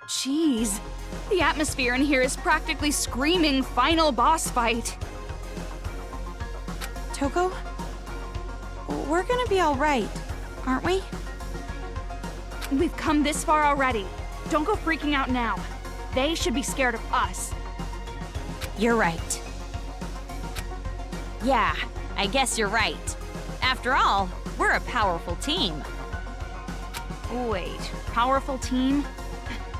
Jeez, the atmosphere in here is practically screaming final boss fight. Toko? We're gonna be alright, aren't we? We've come this far already. Don't go freaking out now. They should be scared of us. You're right. Yeah, I guess you're right. After all, we're a powerful team. Wait, powerful team?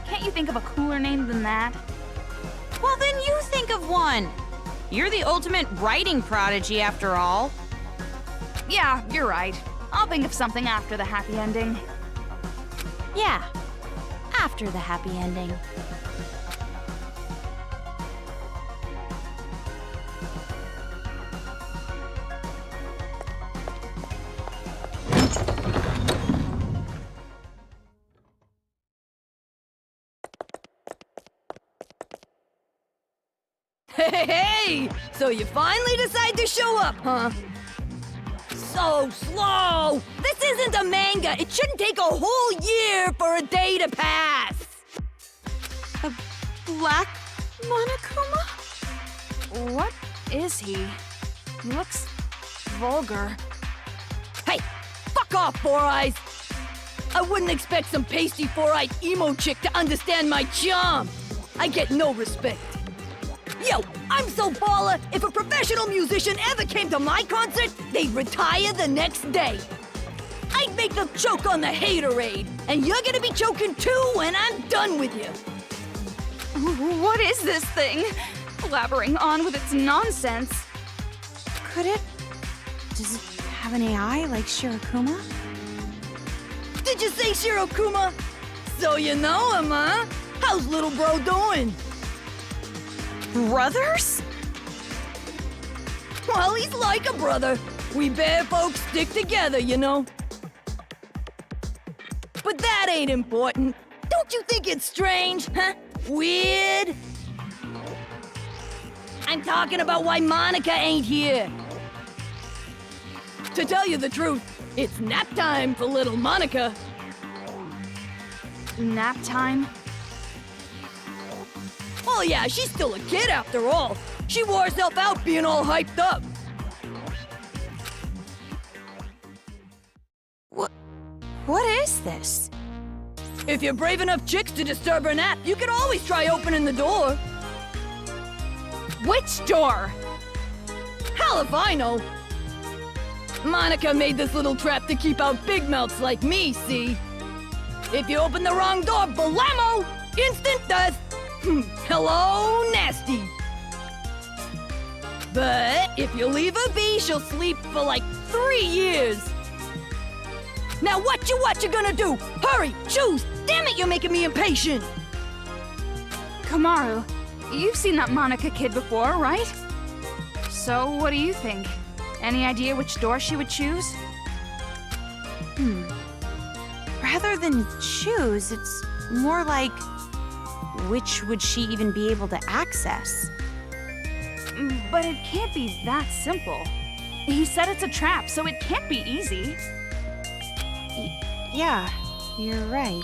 Can't you think of a cooler name than that? Well, then you think of one. You're the ultimate writing prodigy, after all. Yeah, you're right. I'll think of something after the happy ending. Yeah, after the happy ending. Hey! So you finally decide to show up, huh? So slow! This isn't a manga! It shouldn't take a whole year for a day to pass! A black Monokuma? What is he? He looks vulgar. Hey! Fuck off, Four Eyes! I wouldn't expect some pasty four-eyed emo chick to understand my charm! I get no respect. Yo, I'm so baller, if a professional musician ever came to my concert, they'd retire the next day. I'd make them choke on the haterade, and you're gonna be choking too when I'm done with you. What is this thing? Blabbering on with its nonsense. Could it? Does it have an AI like Shirokuma? Did you say Shirokuma? So you know him, huh? How's little bro doing? Brothers? Well, he's like a brother. We bear folks stick together, you know. But that ain't important. Don't you think it's strange, huh? Weird? I'm talking about why Monica ain't here. To tell you the truth, it's nap time for little Monica. Nap time? Oh yeah, she's still a kid after all. She wore herself out being all hyped up. What is this? If you're brave enough chicks to disturb her nap, you could always try opening the door. Which door? Hell if I know. Monica made this little trap to keep out big mouths like me, see? If you open the wrong door, blammo! Instant death! Hello, nasty. But if you leave her be, she'll sleep for like 3 years. Now what you gonna do? Hurry, choose! Damn it, you're making me impatient! Komaru, you've seen that Monica kid before, right? So, what do you think? Any idea which door she would choose? Rather than choose, it's more like, which would she even be able to access? But it can't be that simple. He said it's a trap, so it can't be easy. Yeah, you're right.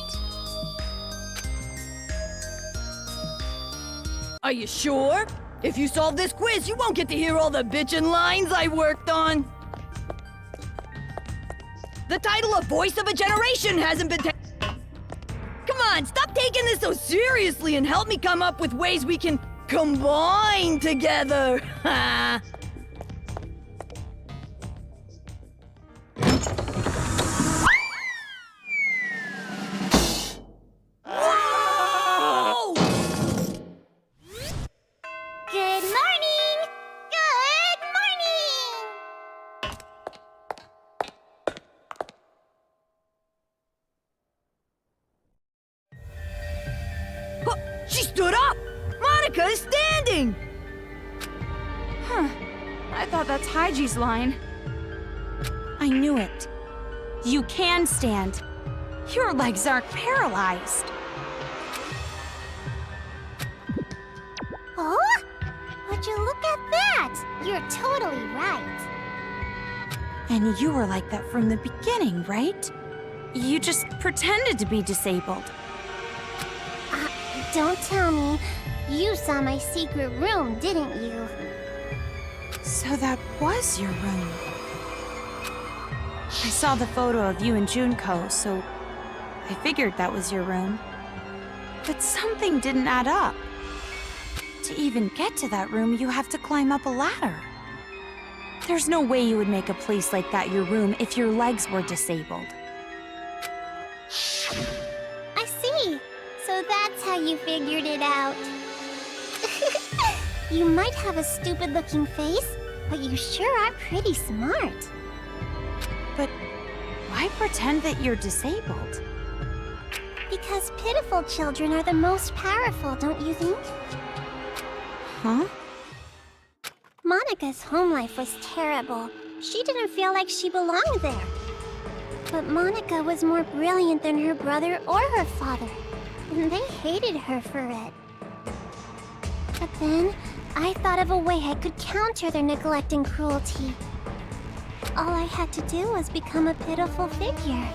Are you sure? If you solve this quiz, you won't get to hear all the bitchin' lines I worked on. The title of Voice of a Generation hasn't been Come on, stop taking this so seriously and help me come up with ways we can combine together. Ha! Good morning! Good morning! Huh, she stood up! Monica is standing! Huh. I thought that's Haiji's line. I knew it. You can stand. Your legs aren't paralyzed. Oh? Would you look at that? You're totally right. And you were like that from the beginning, right? You just pretended to be disabled. Don't tell me. You saw my secret room, didn't you? So that was your room. I saw the photo of you and Junko, so I figured that was your room. But something didn't add up. To even get to that room, you have to climb up a ladder. There's no way you would make a place like that your room if your legs were disabled. I see. So that's how you figured it out. You might have a stupid-looking face, but you sure are pretty smart. But why pretend that you're disabled? Because pitiful children are the most powerful, don't you think? Huh? Monika's home life was terrible. She didn't feel like she belonged there. But Monica was more brilliant than her brother or her father, and they hated her for it. But then, I thought of a way I could counter their neglect and cruelty. All I had to do was become a pitiful figure.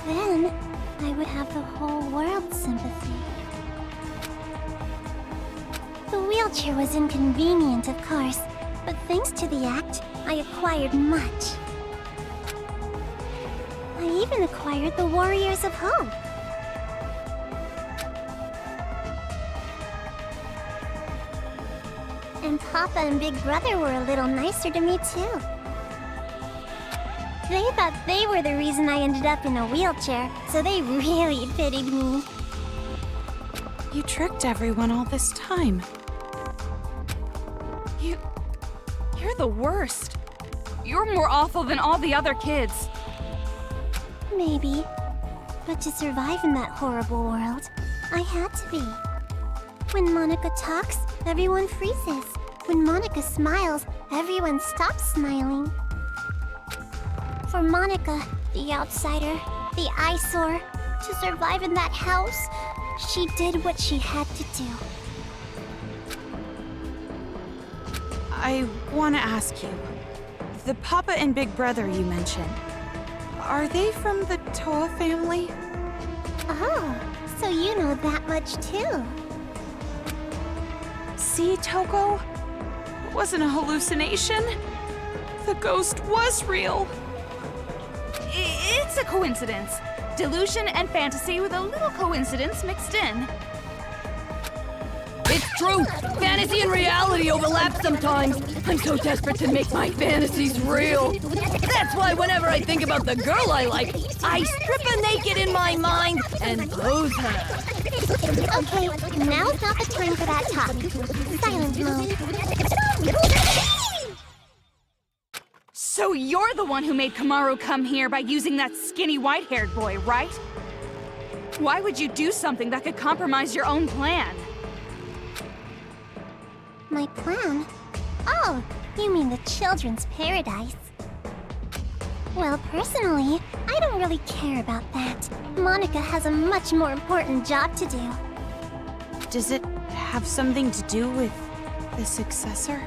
Then, I would have the whole world's sympathy. The wheelchair was inconvenient, of course, but thanks to the act, I acquired much. I even acquired the Warriors of Hope. And Papa and Big Brother were a little nicer to me, too. They thought they were the reason I ended up in a wheelchair, so they really pitied me. You tricked everyone all this time. You're the worst. You're more awful than all the other kids. Maybe. But to survive in that horrible world, I had to be. When Monica talks, everyone freezes. When Monica smiles, everyone stops smiling. For Monica, the outsider, the eyesore, to survive in that house, she did what she had to do. I want to ask you, the Papa and Big Brother you mentioned, are they from the Toa family? Oh, so you know that much too. See, Toko? It wasn't a hallucination. The ghost was real. It's a coincidence. Delusion and fantasy with a little coincidence mixed in. It's true. Fantasy and reality overlap sometimes. I'm so desperate to make my fantasies real. That's why whenever I think about the girl I like, I strip her naked in my mind and pose her. Okay, now's not the time for that talk. Silent mode. So you're the one who made Komaru come here by using that skinny white-haired boy, right? Why would you do something that could compromise your own plan? My plan? Oh, you mean the children's paradise. Well, personally, I don't really care about that. Monica has a much more important job to do. Does it have something to do with the successor?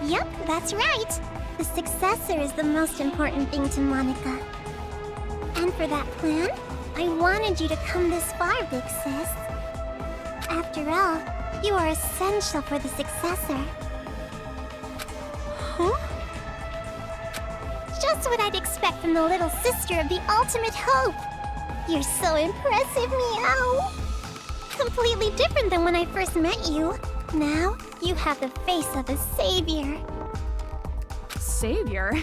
Yep, that's right. The successor is the most important thing to Monica. And for that plan, I wanted you to come this far, Big Sis. After all, you are essential for the successor. Huh? Just what I'd expect from the little sister of the ultimate hope. You're so impressive, Meow. Completely different than when I first met you. Now, you have the face of a savior. Savior?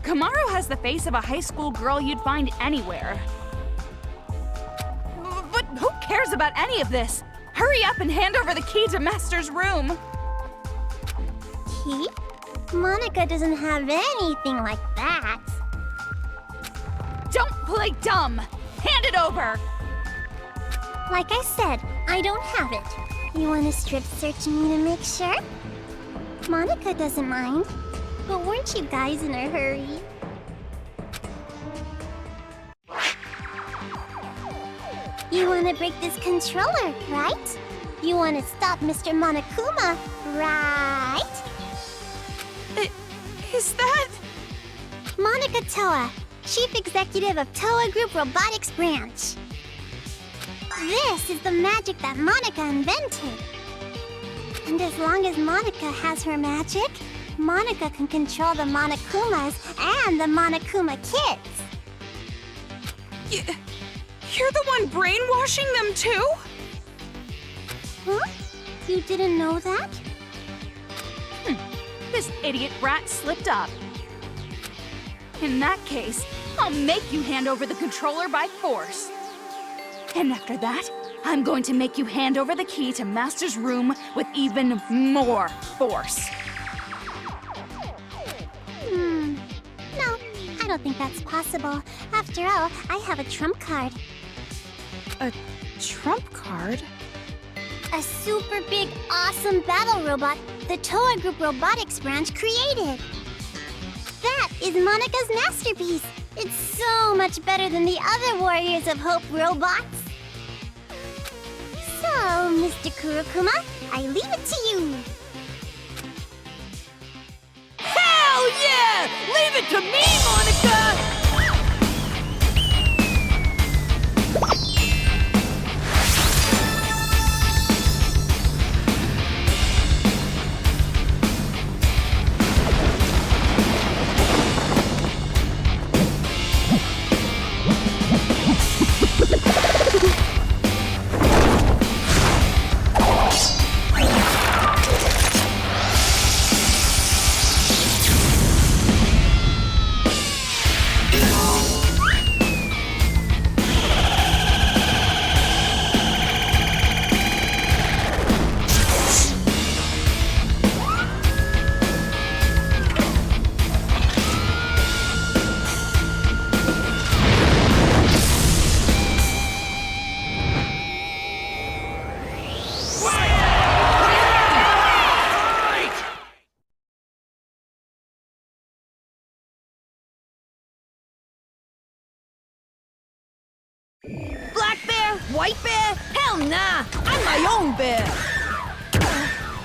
Komaru has the face of a high school girl you'd find anywhere. But who cares about any of this? Hurry up and hand over the key to Master's room! Key? Monica doesn't have anything like that. Don't play dumb! Hand it over! Like I said, I don't have it. You want to strip search me to make sure? Monica doesn't mind. But weren't you guys in a hurry? You want to break this controller, right? You want to stop Mr. Monokuma, right? Is that... Monica Toa, Chief Executive of Toa Group Robotics Branch. This is the magic that Monica invented. And as long as Monica has her magic, Monica can control the Monokumas and the Monokuma kids. You're the one brainwashing them too? Huh? You didn't know that? This idiot brat slipped up. In that case, I'll make you hand over the controller by force. And after that, I'm going to make you hand over the key to Master's room with even more force. No, I don't think that's possible. After all, I have a trump card. A trump card? A super big, awesome battle robot the Toa Group Robotics Branch created. That is Monica's masterpiece. It's so much better than the other Warriors of Hope robots. So, Mr. Kurokuma, I leave it to you. Hell yeah! Leave it to me, Monica! Black bear? White bear? Hell nah! I'm my own bear!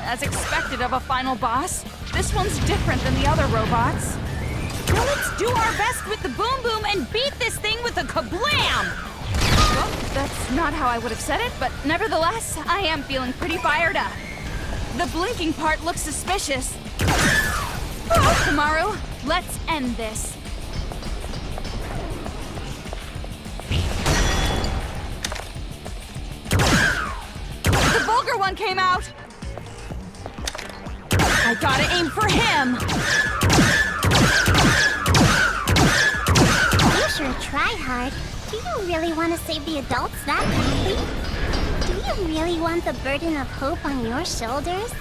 As expected of a final boss, this one's different than the other robots. Now let's do our best with the boom boom and beat this thing with a kablam! Well, that's not how I would have said it, but nevertheless, I am feeling pretty fired up. The blinking part looks suspicious. Oh, Komaru, let's end this. The vulgar one came out! I gotta aim for him! You sure try hard. Do you really want to save the adults that badly? Do you really want the burden of hope on your shoulders?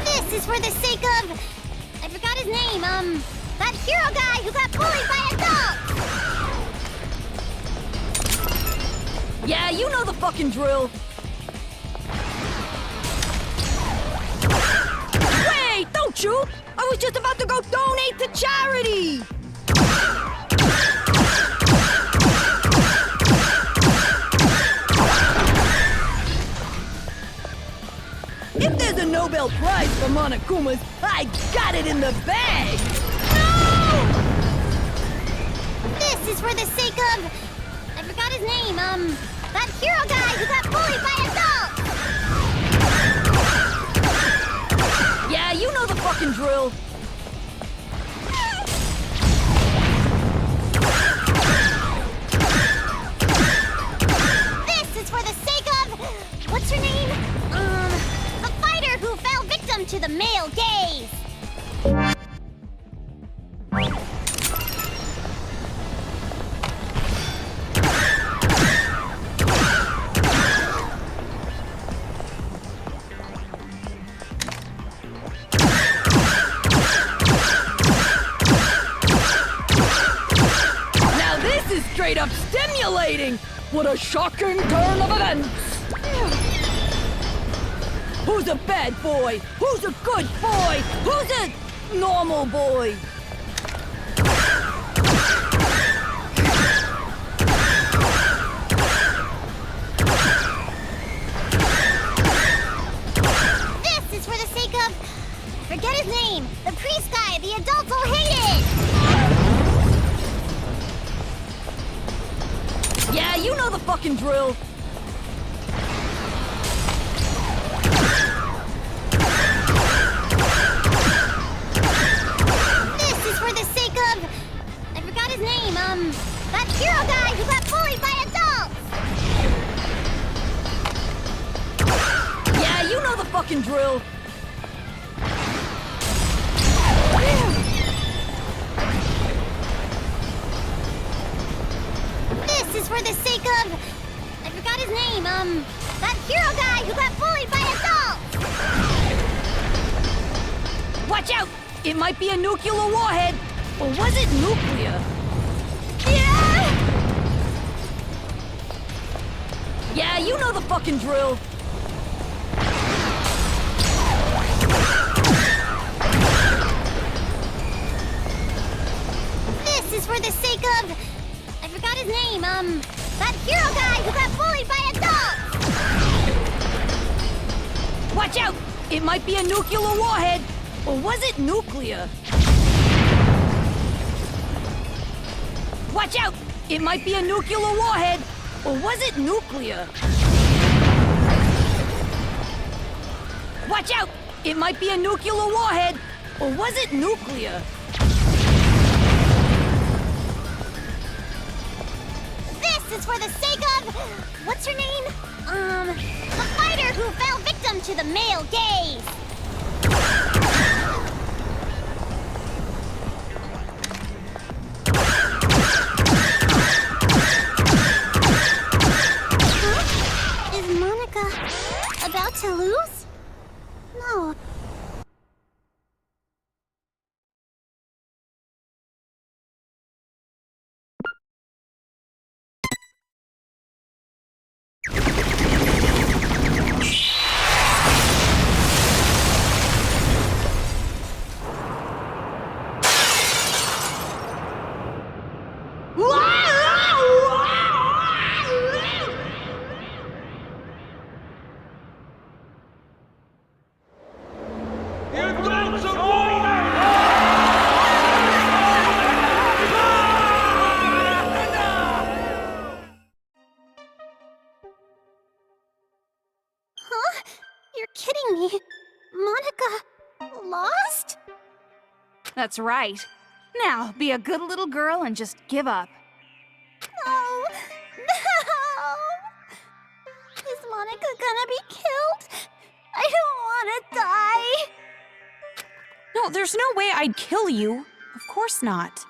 This is for the sake of... I forgot his name, that hero guy who got bullied by a dog! Yeah, you know the fucking drill. Wait, don't you? I was just about to go donate to charity! If there's a Nobel Prize for Monokumas, I got it in the bag! No! This is for the sake of... I forgot his name, that hero guy who got bullied by a dog! Yeah, you know the fucking drill. This is for the sake of... What's her name? The fighter who fell victim to the male gaze! Straight up stimulating! What a shocking turn of events! Who's a bad boy? Who's a good boy? Who's a normal boy? This is for the sake of... Forget his name! The priest guy the adults all hated! Yeah, you know the fucking drill. This is for the sake of... I forgot his name, that hero guy who got bullied by adults! Yeah, you know the fucking drill. This is for the sake of... I forgot his name, that hero guy who got bullied by adults! Watch out! It might be a nuclear warhead. Or was it nuclear? Yeah! Yeah, you know the fucking drill. This is for the sake of... I forgot his name, that hero guy who got bullied by adults! Watch out! It might be a nuclear warhead. Or was it nuclear? Watch out! It might be a nuclear warhead. Or was it nuclear? Watch out! It might be a nuclear warhead. Or was it nuclear? This is for the sake of... What's her name? The fighter who fell victim to the male gaze! Huh? Is Monica about to lose? No. Huh? You're kidding me. Monica lost? That's right. Now, be a good little girl and just give up. No! No! Is Monica gonna be killed? I don't want to die! No, there's no way I'd kill you. Of course not.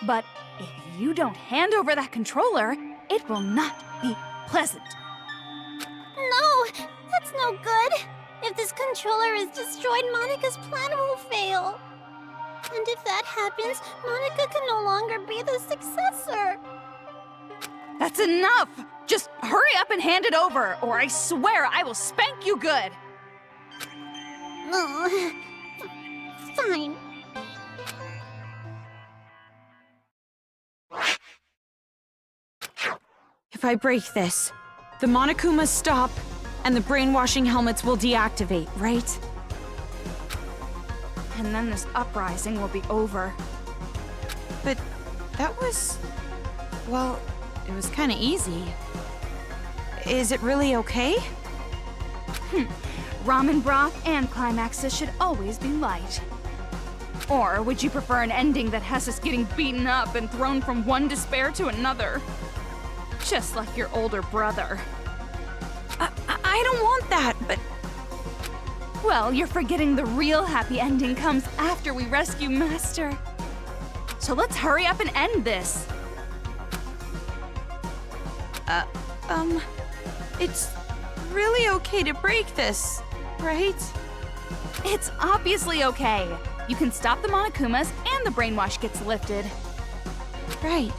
But if you don't hand over that controller, it will not be pleasant. No! That's no good! If this controller is destroyed, Monica's plan will fail. And if that happens, Monica can no longer be the successor. That's enough! Just hurry up and hand it over, or I swear I will spank you good! Oh, fine. If I break this, the Monokumas stop, and the brainwashing helmets will deactivate, right? And then this uprising will be over. But that was... well, it was kinda easy. Is it really okay? Ramen broth and climaxes should always be light. Or would you prefer an ending that has us getting beaten up and thrown from one despair to another? Just like your older brother. I don't want that, but... Well, you're forgetting the real happy ending comes after we rescue Master. So let's hurry up and end this. It's really okay to break this, right? It's obviously okay. You can stop the Monokumas and the brainwash gets lifted. Right.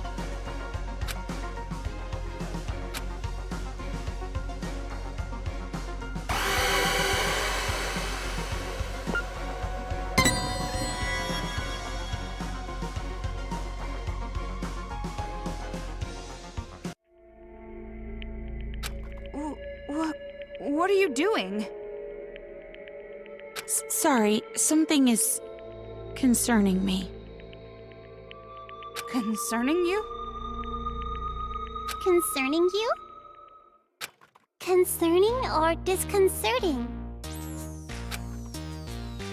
What are you doing? Sorry, something is concerning me. Concerning you? Concerning you? Concerning or disconcerting?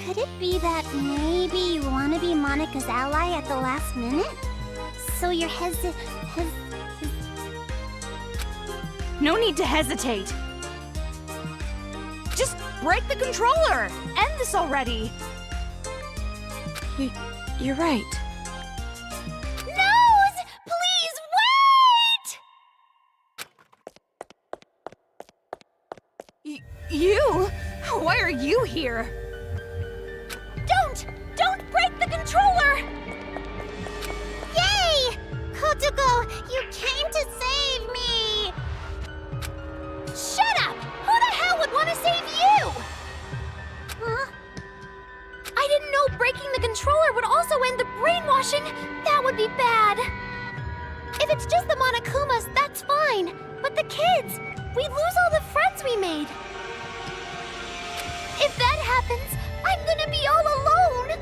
Could it be that maybe you want to be Monica's ally at the last minute? So you're No need to hesitate. Just break the controller! End this already! You're right. Nose! Please wait! You? Why are you here? Don't break the controller! Yay! Kotoko, you came to save me! Shut up! Who the hell would want to save you? Huh? I didn't know breaking the controller would also end the brainwashing. That would be bad. If it's just the Monakumas, that's fine. But the kids, we'd lose all the friends we made. If that happens, I'm gonna be all alone.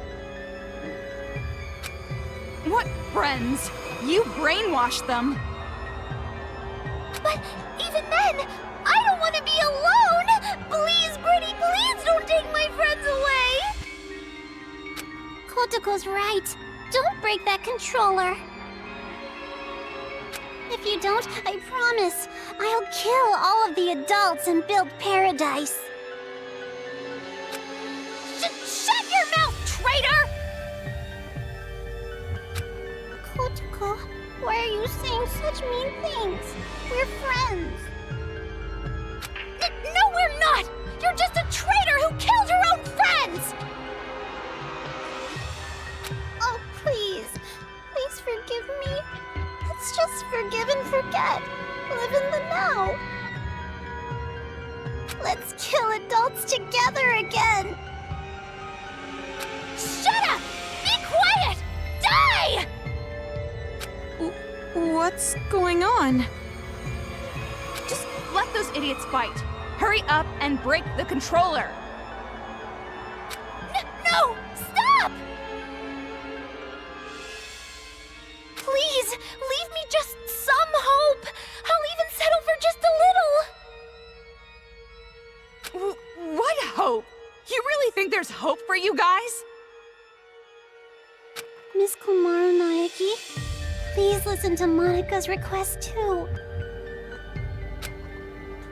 What friends? You brainwashed them. But even then, I don't want to be alone. Please, Pretty, please don't take my friends away. Kotoko's right. Don't break that controller. If you don't, I promise, I'll kill all of the adults and build paradise. Shut your mouth, traitor! Kotoko, why are you saying such mean things? We're friends. No, we're not! You're just a traitor who killed her own friends! Oh, please. Please forgive me. Let's just forgive and forget. Live in the now. Let's kill adults together again. Shut up! Be quiet! Die! What's going on? Just let those idiots fight. Hurry up and break the controller. No! Stop! Please, leave me just some hope. I'll even settle for just a little. What hope? You really think there's hope for you guys? Miss Komaru Naegi, please listen to Monika's request too.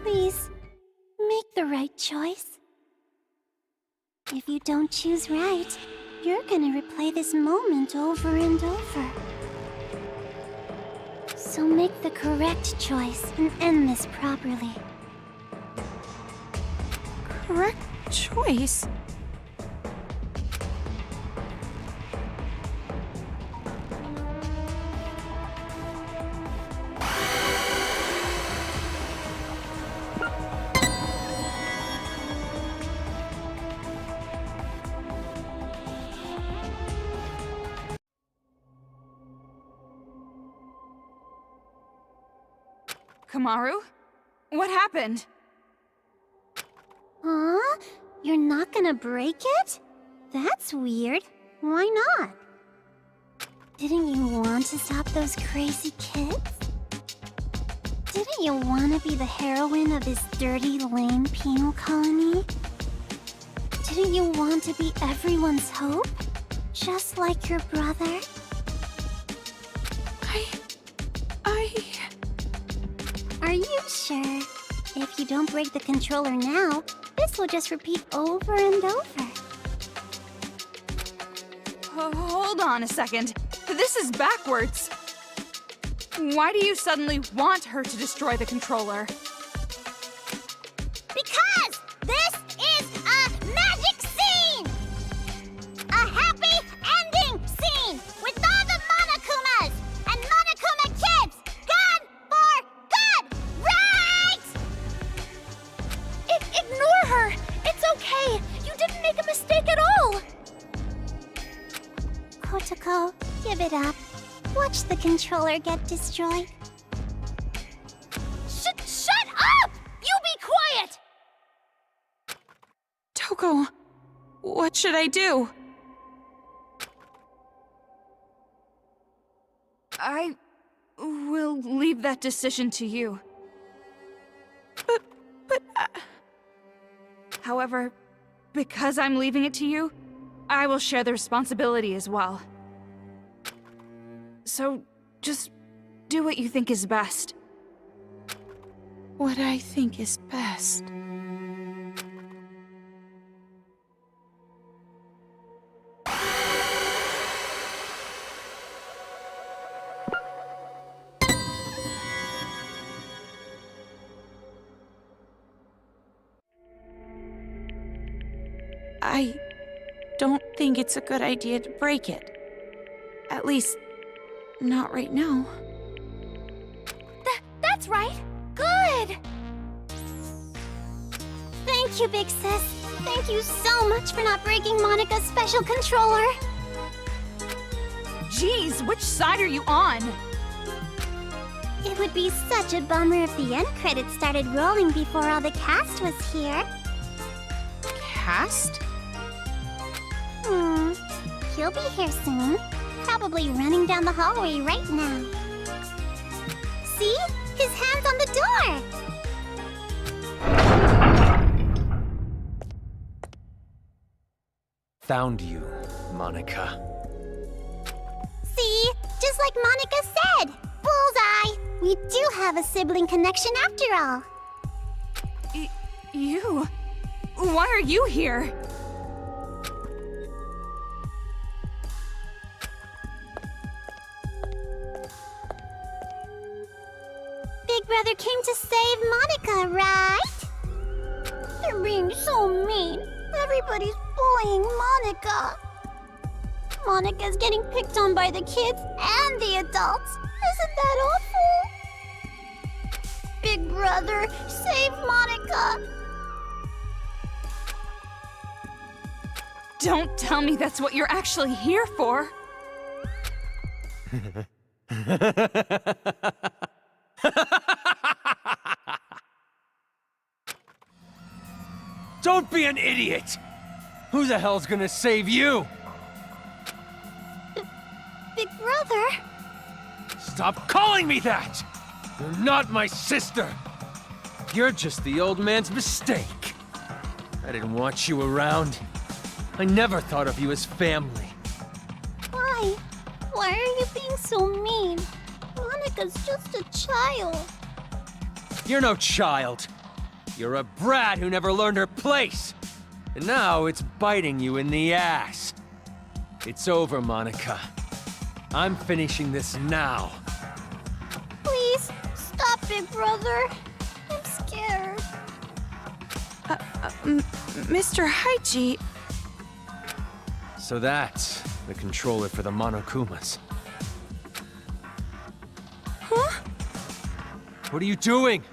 Please, make the right choice. If you don't choose right, you're gonna replay this moment over and over. So make the correct choice and end this properly. Correct choice? Komaru? What happened? Huh? You're not gonna break it? That's weird. Why not? Didn't you want to stop those crazy kids? Didn't you want to be the heroine of this dirty, lame penal colony? Didn't you want to be everyone's hope? Just like your brother? Are you sure? If you don't break the controller now, this will just repeat over and over. Hold on a second. This is backwards. Why do you suddenly want her to destroy the controller? Because this is a magic scene! A happy ending scene with all the Monakumas and Monokuma kids gone for good, right? Ignore her. It's okay. You didn't make a mistake at all. Kotoko, give it up. Watch the controller get destroyed. Shut up! You be quiet! Toko, what should I do? I will leave that decision to you. But However, because I'm leaving it to you, I will share the responsibility as well. So, just do what you think is best. what I think is best. I don't think it's a good idea to break it. At least, not right now. That's right. Good. Thank you, Big Sis. Thank you so much for not breaking Monica's special controller. Jeez, which side are you on? It would be such a bummer if the end credits started rolling before all the cast was here. Cast? He'll be here soon. Probably running down the hallway right now. See? His hand's on the door! Found you, Monica. See? Just like Monica said! Bullseye! We do have a sibling connection after all. You? Why are you here? Big Brother came to save Monica, right? They're being so mean. Everybody's bullying Monica. Monica's getting picked on by the kids and the adults. Isn't that awful? Big Brother, save Monica. Don't tell me that's what you're actually here for. Don't be an idiot! Who the hell's gonna save you? Big Brother? Stop calling me that! You're not my sister! You're just the old man's mistake. I didn't want you around. I never thought of you as family. Why? Why are you being so mean? Monica's just a child. You're no child. You're a brat who never learned her place. And now it's biting you in the ass. It's over, Monica. I'm finishing this now. Please, stop, Big Brother. I'm scared. Mr. Haiji, So that's the controller for the Monokumas. huh? What are you doing?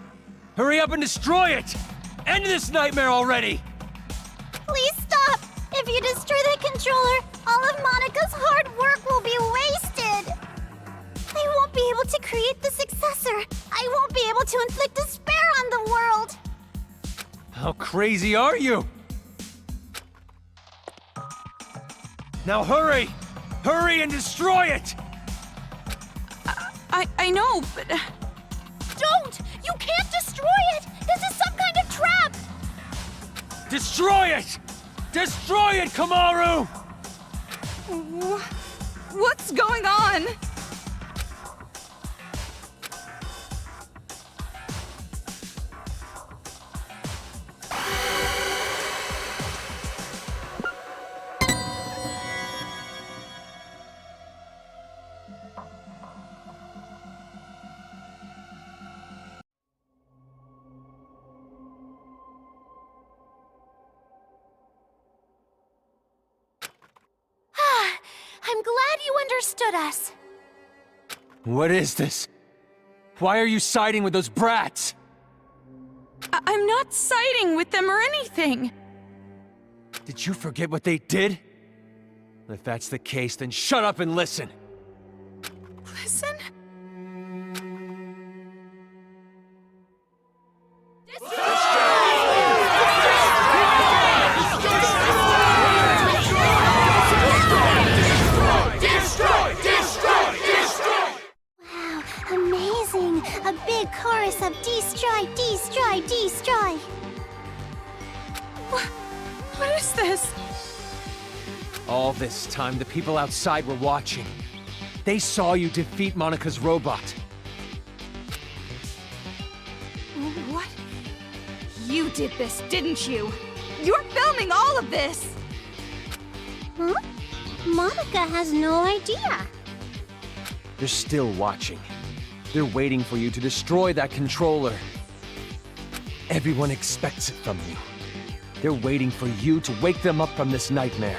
Hurry up and destroy it! End this nightmare already! Please stop! If you destroy that controller, all of Monica's hard work will be wasted! I won't be able to create the successor! I won't be able to inflict despair on the world! How crazy are you? Now hurry! Hurry and destroy it! I know, but... Don't! You can't destroy it! This is some kind of trap! Destroy it! Destroy it, Komaru! What's going on? I'm glad you understood us. What is this? Why are you siding with those brats? I'm not siding with them or anything. Did you forget what they did? If that's the case, then shut up and listen. Listen? Amazing! A big chorus of destroy, destroy, destroy! What is this? All this time, the people outside were watching. They saw you defeat Monika's robot. What? You did this, didn't you? You're filming all of this! Huh? Monica has no idea. They're still watching. They're waiting for you to destroy that controller. Everyone expects it from you. They're waiting for you to wake them up from this nightmare.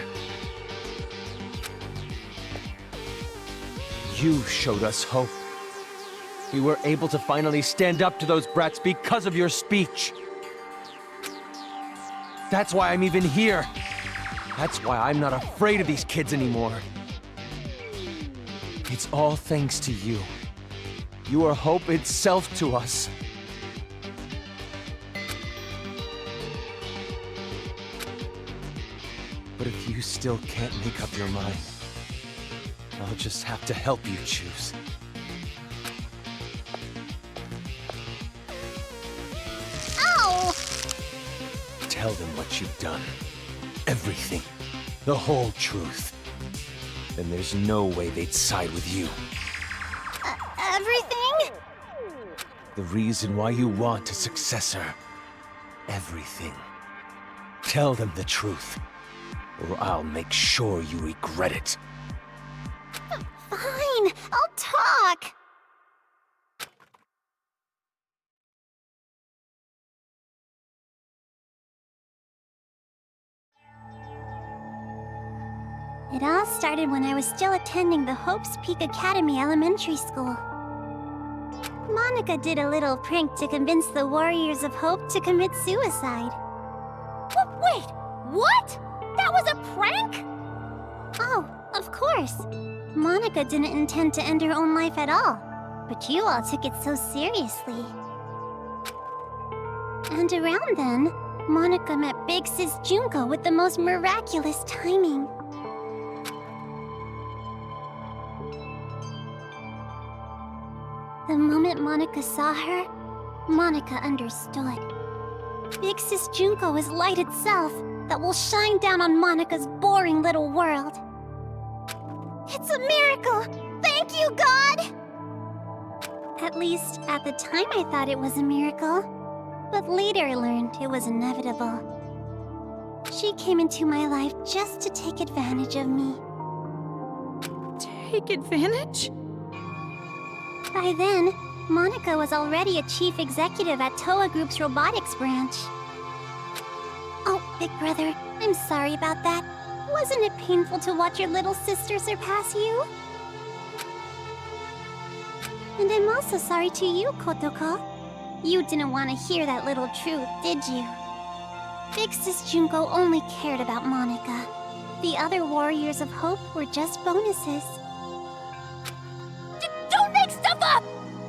You showed us hope. We were able to finally stand up to those brats because of your speech. That's why I'm even here. That's why I'm not afraid of these kids anymore. It's all thanks to you. You are hope itself to us. But if you still can't make up your mind, I'll just have to help you choose. Ow! Tell them what you've done. Everything. The whole truth. Then there's no way they'd side with you. Everything? The reason why you want a successor. Everything. Tell them the truth, or I'll make sure you regret it. Fine, I'll talk. It all started when I was still attending the Hope's Peak Academy Elementary School. Monica did a little prank to convince the Warriors of Hope to commit suicide. Wait, what? That was a prank? Oh, of course. Monica didn't intend to end her own life at all, but you all took it so seriously. And around then, Monica met Big Sis Junko with the most miraculous timing. The moment Monica saw her, Monica understood. Big Sis Junko is light itself that will shine down on Monica's boring little world. It's a miracle! Thank you, God! At least, at the time I thought it was a miracle. But later I learned it was inevitable. She came into my life just to take advantage of me. Take advantage? By then, Monica was already a chief executive at Toa Group's robotics branch. Oh, Big Brother, I'm sorry about that. Wasn't it painful to watch your little sister surpass you? And I'm also sorry to you, Kotoko. You didn't want to hear that little truth, did you? Big Sis Junko only cared about Monica. The other Warriors of Hope were just bonuses. Don't make stuff up!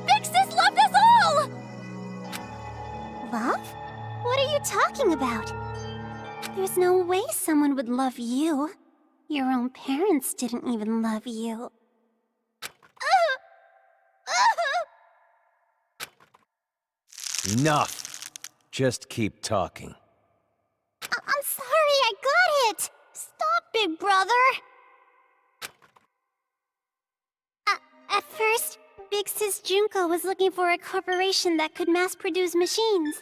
Big Sis loved us all! Love? What are you talking about? There's no way someone would love you. Your own parents didn't even love you. Enough! Just keep talking. I'm sorry, I got it! Stop, Big Brother! At first, Big Sis Junko was looking for a corporation that could mass-produce machines,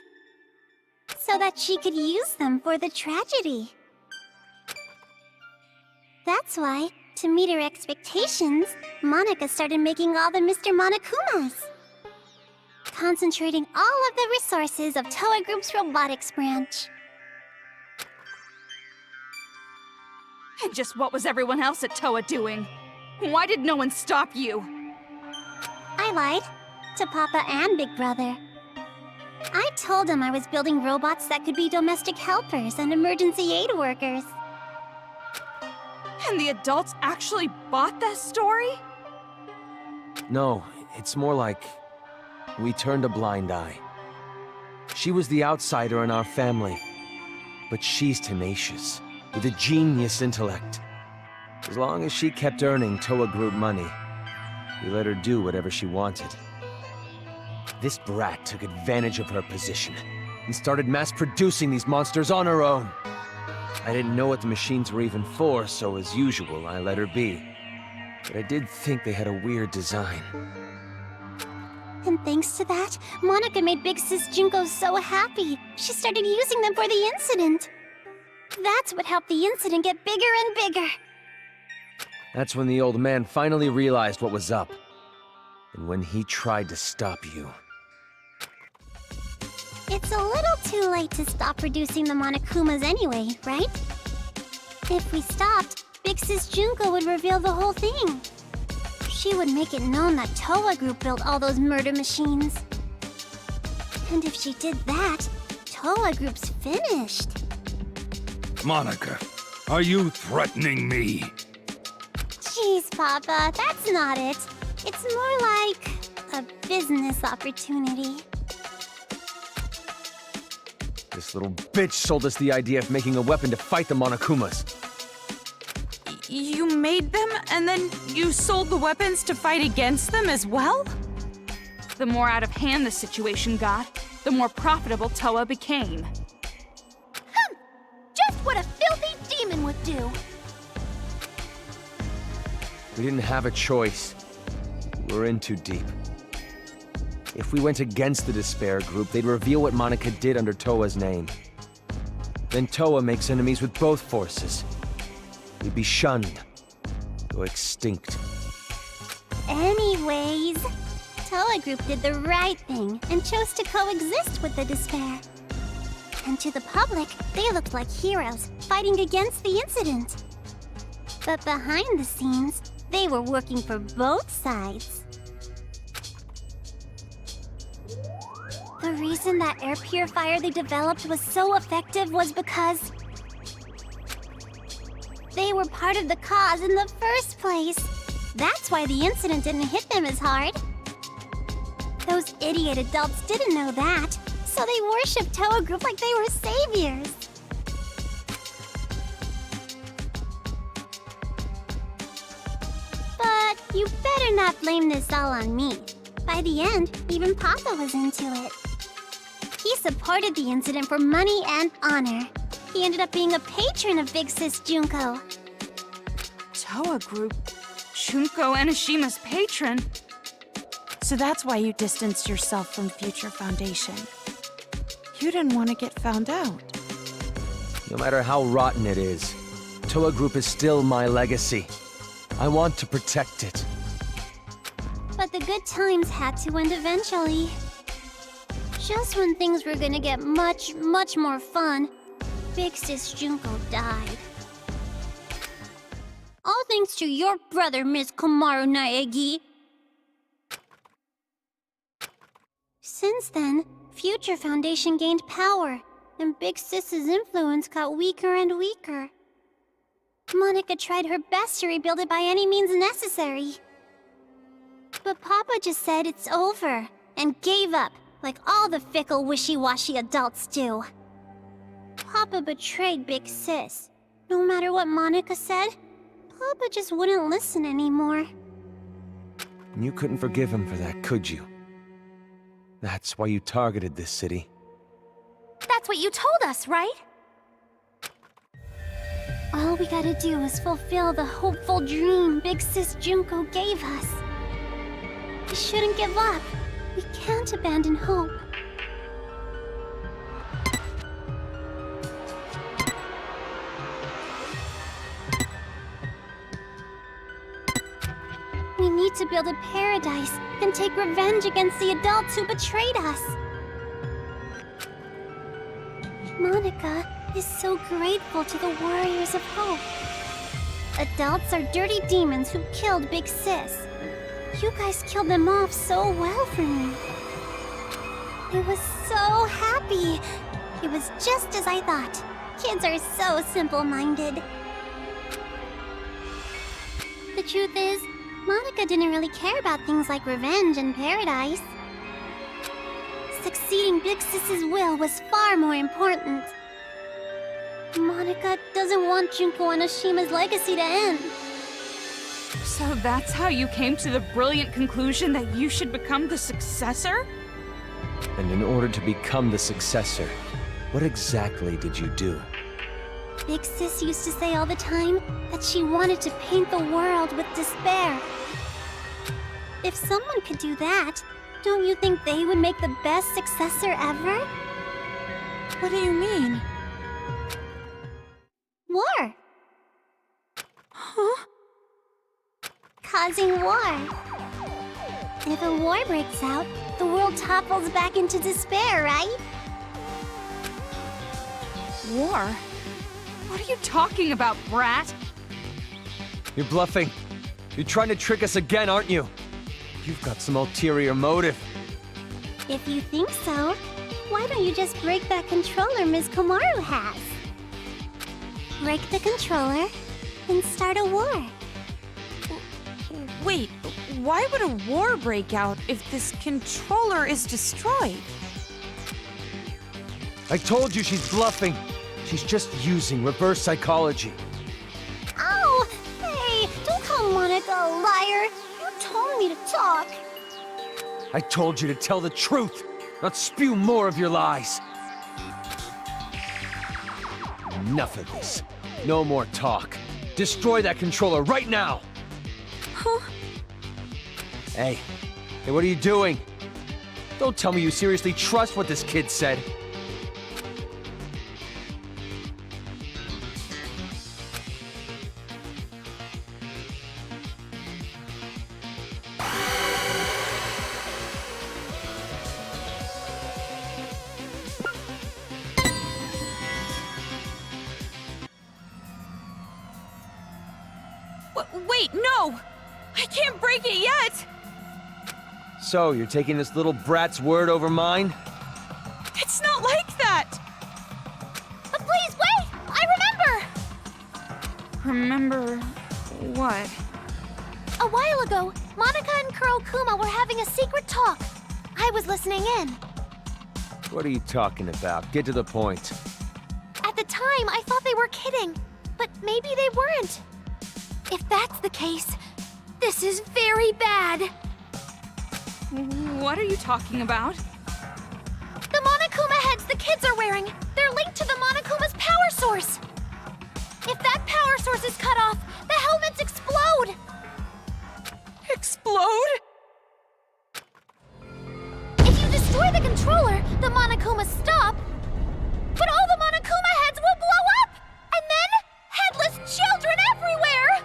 so that she could use them for the tragedy. That's why, to meet her expectations, Monica started making all the Mr. Monokumas, concentrating all of the resources of Toa Group's robotics branch. And just what was everyone else at Toa doing? Why did no one stop you? I lied to Papa and Big Brother. I told him I was building robots that could be domestic helpers and emergency aid workers. And the adults actually bought that story? No, it's more like we turned a blind eye. She was the outsider in our family, but she's tenacious, with a genius intellect. As long as she kept earning Toa Group money, He let her do whatever she wanted. This brat took advantage of her position and started mass-producing these monsters on her own. I didn't know what the machines were even for, so as usual, I let her be. But I did think they had a weird design. And thanks to that, Monaca made Big Sis Junko so happy. She started using them for the incident. That's what helped the incident get bigger and bigger. That's when the old man finally realized what was up. And when he tried to stop you. It's a little too late to stop producing the Monokumas anyway, right? If we stopped, Big Sis Junko would reveal the whole thing. She would make it known that Towa Group built all those murder machines. And if she did that, Towa Group's finished. Monaca, are you threatening me? Jeez, Papa, that's not it. It's more like a business opportunity. This little bitch sold us the idea of making a weapon to fight the Monokumas. You made them, and then you sold the weapons to fight against them as well? The more out of hand the situation got, the more profitable Towa became. Just what a filthy demon would do. We didn't have a choice. We were in too deep. If we went against the Despair Group, they'd reveal what Monaca did under Towa's name. Then Towa makes enemies with both forces. We'd be shunned. Go extinct. Anyways, Towa Group did the right thing and chose to coexist with the Despair. And to the public, they looked like heroes fighting against the incident. But behind the scenes, they were working for both sides. The reason that air purifier they developed was so effective was because they were part of the cause in the first place. That's why the incident didn't hit them as hard. Those idiot adults didn't know that, so they worshipped Towa Group like they were saviors. But you better not blame this all on me. By the end, even Papa was into it. He supported the incident for money and honor. He ended up being a patron of Big Sis Junko. Towa Group? Junko Enoshima's patron? So that's why you distanced yourself from Future Foundation. You didn't want to get found out. No matter how rotten it is, Towa Group is still my legacy. I want to protect it. But the good times had to end eventually. Just when things were gonna get much, much more fun, Big Sis Junko died. All thanks to your brother, Miss Komaru Naegi. Since then, Future Foundation gained power, and Big Sis's influence got weaker and weaker. Monaca tried her best to rebuild it by any means necessary. But Papa just said it's over, and gave up, like all the fickle, wishy-washy adults do. Papa betrayed Big Sis. No matter what Monaca said, Papa just wouldn't listen anymore. You couldn't forgive him for that, could you? That's why you targeted this city. That's what you told us, right? All we gotta do is fulfill the hopeful dream Big Sis Junko gave us. We shouldn't give up. We can't abandon hope. We need to build a paradise and take revenge against the adults who betrayed us. Monaca is so grateful to the Warriors of Hope. Adults are dirty demons who killed Big Sis. You guys killed them off so well for me. I was so happy. It was just as I thought. Kids are so simple-minded. The truth is, Monaca didn't really care about things like revenge and paradise. Succeeding Big Sis's will was far more important. Monaca doesn't want Junko Enoshima's legacy to end. So that's how you came to the brilliant conclusion that you should become the successor? And in order to become the successor, what exactly did you do? Big Sis used to say all the time that she wanted to paint the world with despair. If someone could do that, don't you think they would make the best successor ever? What do you mean? War. Huh? Causing war. If a war breaks out, the world topples back into despair, right? War? What are you talking about, brat? You're bluffing. You're trying to trick us again, aren't you? You've got some ulterior motive. If you think so, why don't you just break that controller Ms. Komaru has? Break the controller, and start a war. Wait, why would a war break out if this controller is destroyed? I told you she's bluffing. She's just using reverse psychology. Ow! Hey, don't call Monaca a liar. You told me to talk. I told you to tell the truth, not spew more of your lies. Enough of this. No more talk. Destroy that controller right now! Huh? Hey, what are you doing? Don't tell me you seriously trust what this kid said. Wait, no! I can't break it yet! So, you're taking this little brat's word over mine? It's not like that! But please wait! I remember! Remember what? A while ago, Monaca and Kurokuma were having a secret talk. I was listening in. What are you talking about? Get to the point. At the time, I thought they were kidding, but maybe they weren't. If that's the case, this is very bad. What are you talking about? The Monokuma heads the kids are wearing, they're linked to the Monokuma's power source. If that power source is cut off, the helmets explode. Explode? If you destroy the controller, the Monokuma stop, but all the Monokuma heads will blow up, and then headless children everywhere.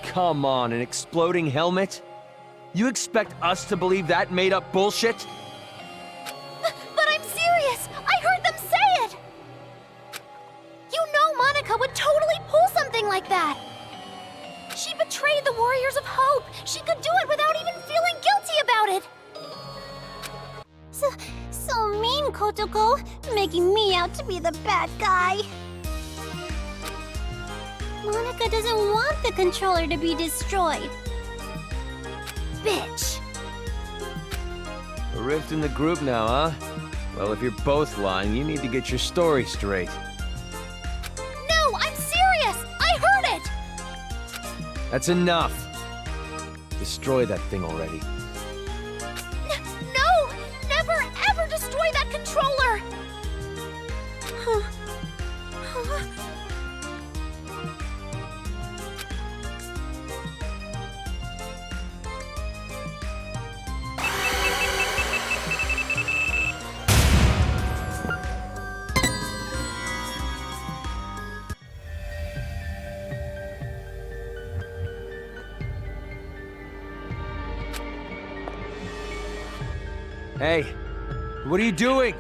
Come on, an exploding helmet? You expect us to believe that made-up bullshit? But I'm serious! I heard them say it! You know Monaca would totally pull something like that! She betrayed the Warriors of Hope! She could do it without even feeling guilty about it! So mean, Kotoko, making me out to be the bad guy. Monaca doesn't want the controller to be destroyed. Bitch! A rift in the group now, huh? Well, if you're both lying, you need to get your story straight. No, I'm serious! I heard it! That's enough. Destroy that thing already. No! Never ever destroy that controller! Hey, what are you doing?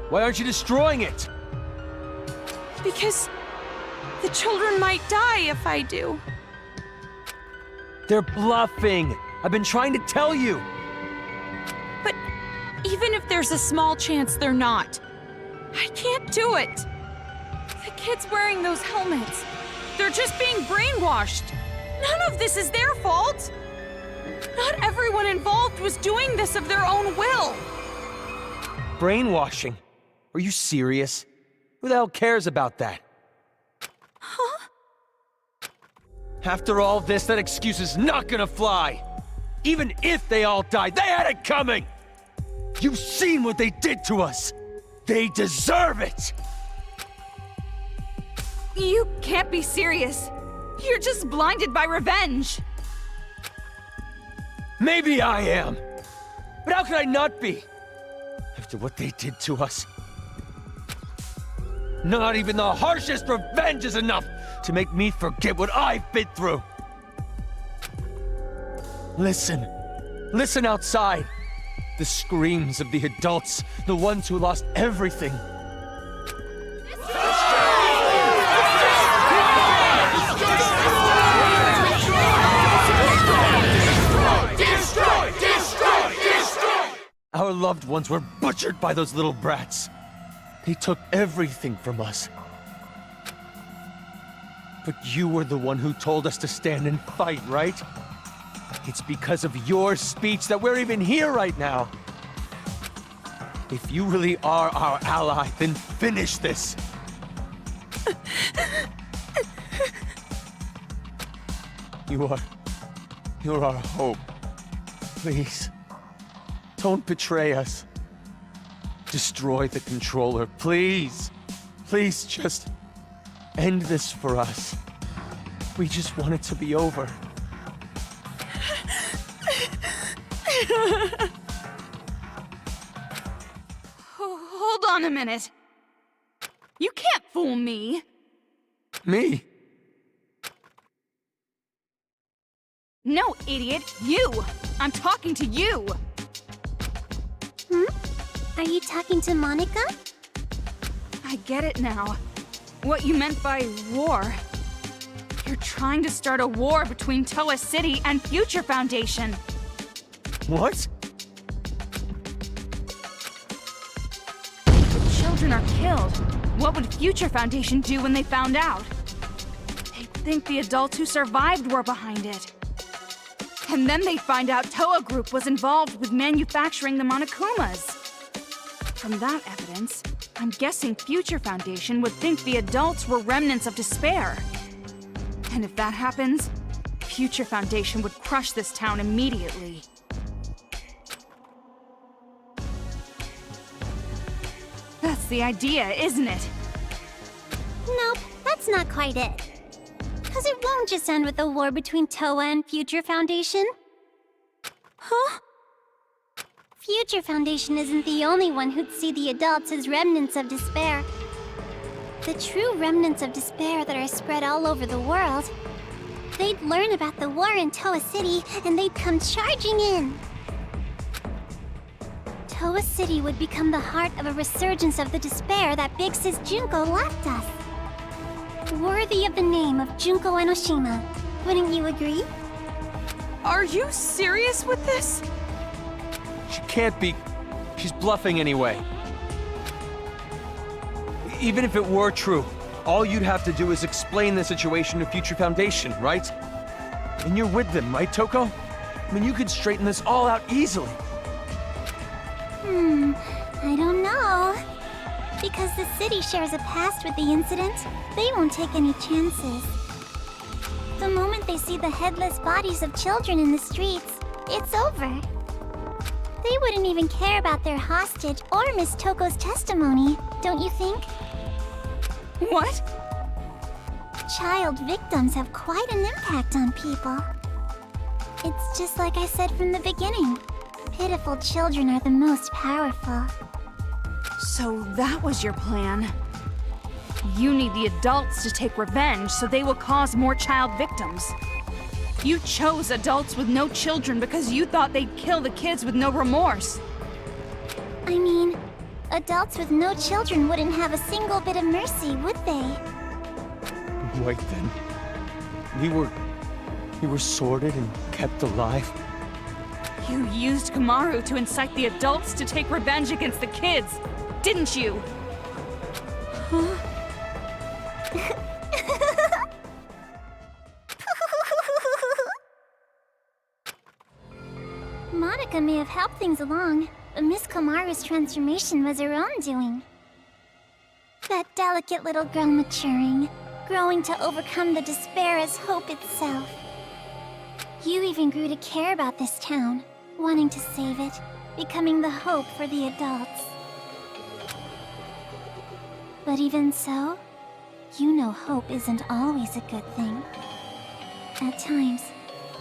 Why aren't you destroying it? Because the children might die if I do. They're bluffing. I've been trying to tell you. But even if there's a small chance they're not, I can't do it. The kids wearing those helmets, they're just being brainwashed. None of this is their fault. Not everyone involved was doing this of their own will. Brainwashing? Are you serious? Who the hell cares about that? Huh? After all this, that excuse is not gonna fly! Even if they all died, they had it coming! You've seen what they did to us! They deserve it! You can't be serious. You're just blinded by revenge. Maybe I am. But how could I not be? After what they did to us. Not even the harshest revenge is enough to make me forget what I've been through. Listen. Listen outside. The screams of the adults, the ones who lost everything. Our loved ones were butchered by those little brats. They took everything from us. But you were the one who told us to stand and fight, right? It's because of your speech that we're even here right now. If you really are our ally, then finish this. You're our hope. Please, don't betray us. Destroy the controller, please. Please just end this for us. We just want it to be over. Hold on a minute. You can't fool me. Me? No, idiot. You. I'm talking to you. Are you talking to Monica? I get it now. What you meant by war. You're trying to start a war between Toa City and Future Foundation. What? The children are killed. What would Future Foundation do when they found out? They'd think the adults who survived were behind it. And then they'd find out Toa Group was involved with manufacturing the Monakumas. From that evidence, I'm guessing Future Foundation would think the adults were remnants of despair. And if that happens, Future Foundation would crush this town immediately. That's the idea, isn't it? Nope, that's not quite it. Because it won't just end with a war between Toa and Future Foundation. Huh? Future Foundation isn't the only one who'd see the adults as remnants of despair. The true remnants of despair that are spread all over the world. They'd learn about the war in Toa City, and they'd come charging in. Toa City would become the heart of a resurgence of the despair that big sis Junko left us. Worthy of the name of Junko Enoshima. Wouldn't you agree? Are you serious with this? She can't be. She's bluffing anyway. Even if it were true, all you'd have to do is explain the situation to Future Foundation, right? And you're with them, right, Toko? I mean, you could straighten this all out easily. I don't know. Because the city shares a past with the incident, they won't take any chances. The moment they see the headless bodies of children in the streets, it's over. They wouldn't even care about their hostage or Miss Toko's testimony, don't you think? What? Child victims have quite an impact on people. It's just like I said from the beginning. Pitiful children are the most powerful. So that was your plan. You need the adults to take revenge so they will cause more child victims. You chose adults with no children because you thought they'd kill the kids with no remorse. I mean, adults with no children wouldn't have a single bit of mercy, would they? Wait then. We were sorted and kept alive. You used Komaru to incite the adults to take revenge against the kids, didn't you? Monica may have helped things along, but Miss Komaru's transformation was her own doing. That delicate little girl maturing, growing to overcome the despair as hope itself. You even grew to care about this town, wanting to save it, becoming the hope for the adults. But even so, you know hope isn't always a good thing. At times,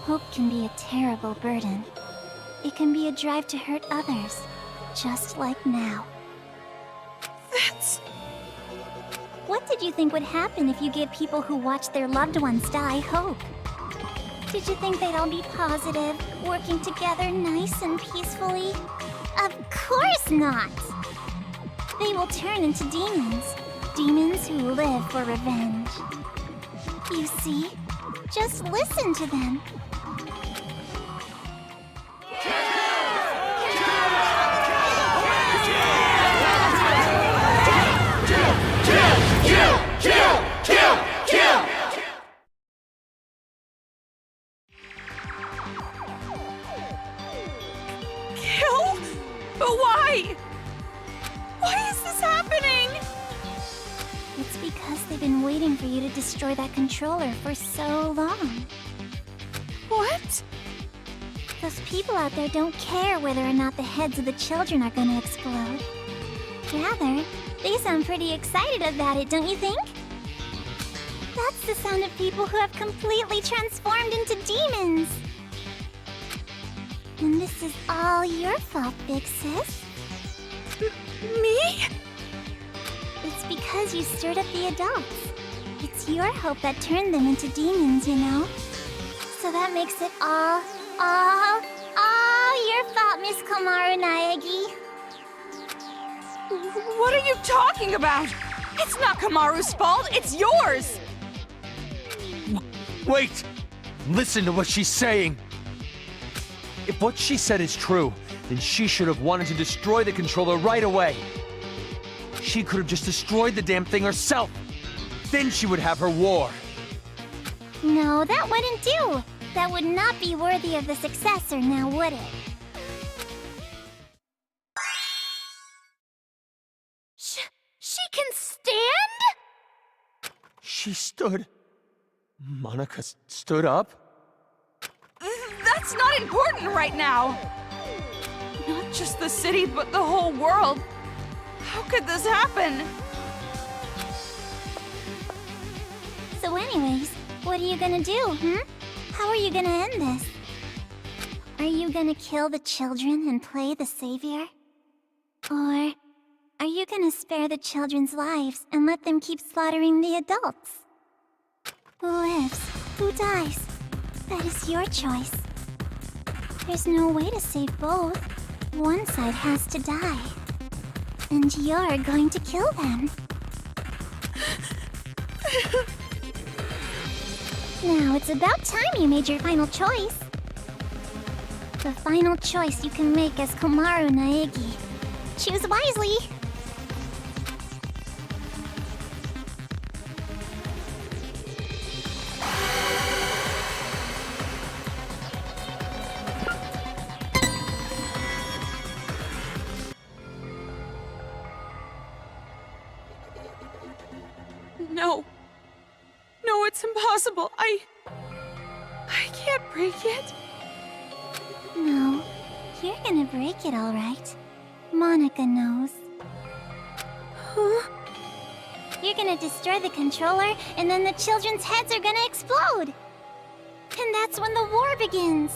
hope can be a terrible burden. It can be a drive to hurt others, just like now. That's... What did you think would happen if you gave people who watched their loved ones die hope? Did you think they'd all be positive, working together nice and peacefully? Of course not! They will turn into demons. Demons who live for revenge. You see? Just listen to them. Kill? But why? Why is this happening? It's because they've been waiting for you to destroy that controller for so long. What? Those people out there don't care whether or not the heads of the children are gonna explode. Rather, they sound pretty excited about it, don't you think? That's the sound of people who have completely transformed into demons. And this is all your fault, Big Sis. Me? It's because you stirred up the adults. It's your hope that turned them into demons, you know? So that makes it all your fault, Miss Komaru Naegi. What are you talking about? It's not Komaru's fault, it's yours! Wait! Listen to what she's saying! If what she said is true, then she should have wanted to destroy the controller right away. She could have just destroyed the damn thing herself. Then she would have her war. No, that wouldn't do. That would not be worthy of the successor, now would it? She can stand? She stood. Monica stood up? That's not important right now! Not just the city, but the whole world. How could this happen? So anyways, what are you gonna do, How are you gonna end this? Are you gonna kill the children and play the savior? Or are you gonna spare the children's lives and let them keep slaughtering the adults? Who lives? Who dies? That is your choice. There's no way to save both. One side has to die. And you're going to kill them. Now, it's about time you made your final choice. The final choice you can make as Komaru Naegi. Choose wisely. No. No, it's impossible. I can't break it. No, you're gonna break it all right. Monica knows. Huh? You're gonna destroy the controller, and then the children's heads are gonna explode. And that's when the war begins.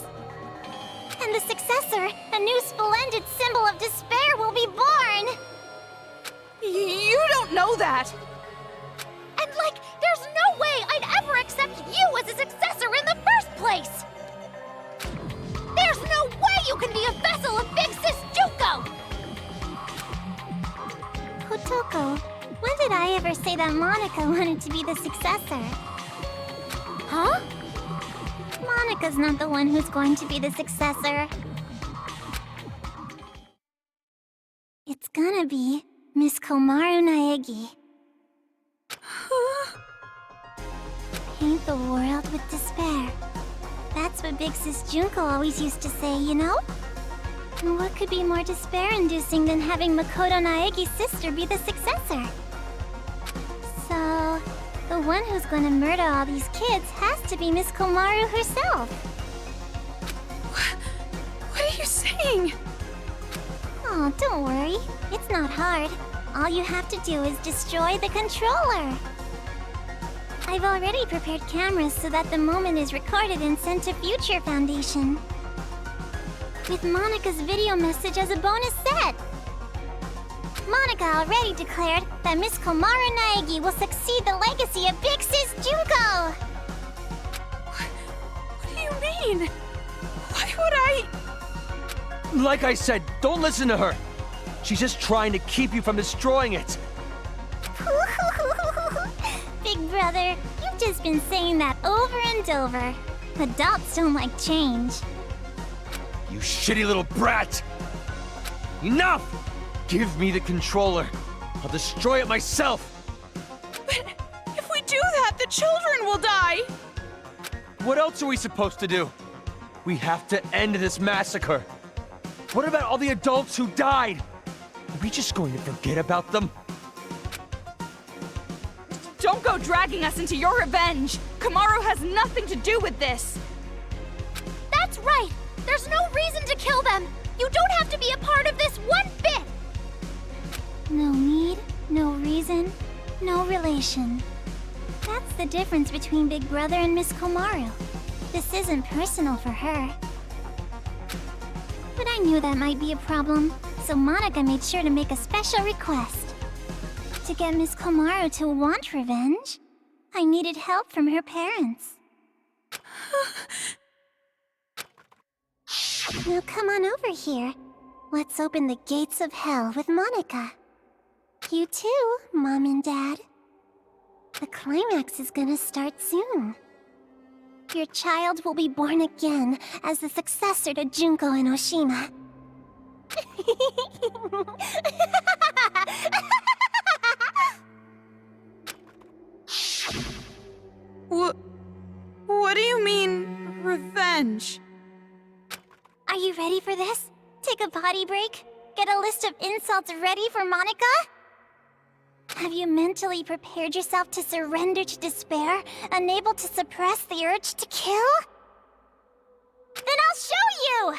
And the successor, a new splendid symbol of despair, will be born. You don't know that. And there's no way I'd ever accept you as a successor in the first place! There's no way you can be a vessel of Big Sis Junko! Kotoko, when did I ever say that Monica wanted to be the successor? Huh? Monica's not the one who's going to be the successor. It's gonna be Miss Komaru Naegi. Paint the world with despair. That's what Big Sis Junko always used to say, you know? And what could be more despair-inducing than having Makoto Naegi's sister be the successor? So, The one who's gonna murder all these kids has to be Miss Komaru herself. What are you saying? Oh, don't worry. It's not hard. All you have to do is destroy the controller. I've already prepared cameras so that the moment is recorded and sent to Future Foundation. With Monika's video message as a bonus set. Monica already declared that Miss Komaru Naegi will succeed the legacy of Big Sis Junko! What do you mean? Why would I... Like I said, don't listen to her. She's just trying to keep you from destroying it. Big brother, you've just been saying that over and over. Adults don't like change. You shitty little brat! Enough! Give me the controller. I'll destroy it myself. But if we do that, the children will die! What else are we supposed to do? We have to end this massacre. What about all the adults who died? Are we just going to forget about them? Don't go dragging us into your revenge! Komaru has nothing to do with this! That's right! There's no reason to kill them! You don't have to be a part of this one bit! No need, no reason, no relation. That's the difference between Big Brother and Miss Komaru. This isn't personal for her. But I knew that might be a problem, so Monica made sure to make a special request. To get Miss Komaru to want revenge, I needed help from her parents. Now come on over here. Let's open the gates of hell with Monica. You too, Mom and Dad. The climax is gonna start soon. Your child will be born again as the successor to Junko Enoshima. What do you mean, revenge? Are you ready for this? Take a potty break? Get a list of insults ready for Monica? Have you mentally prepared yourself to surrender to despair, unable to suppress the urge to kill? Then I'll show you!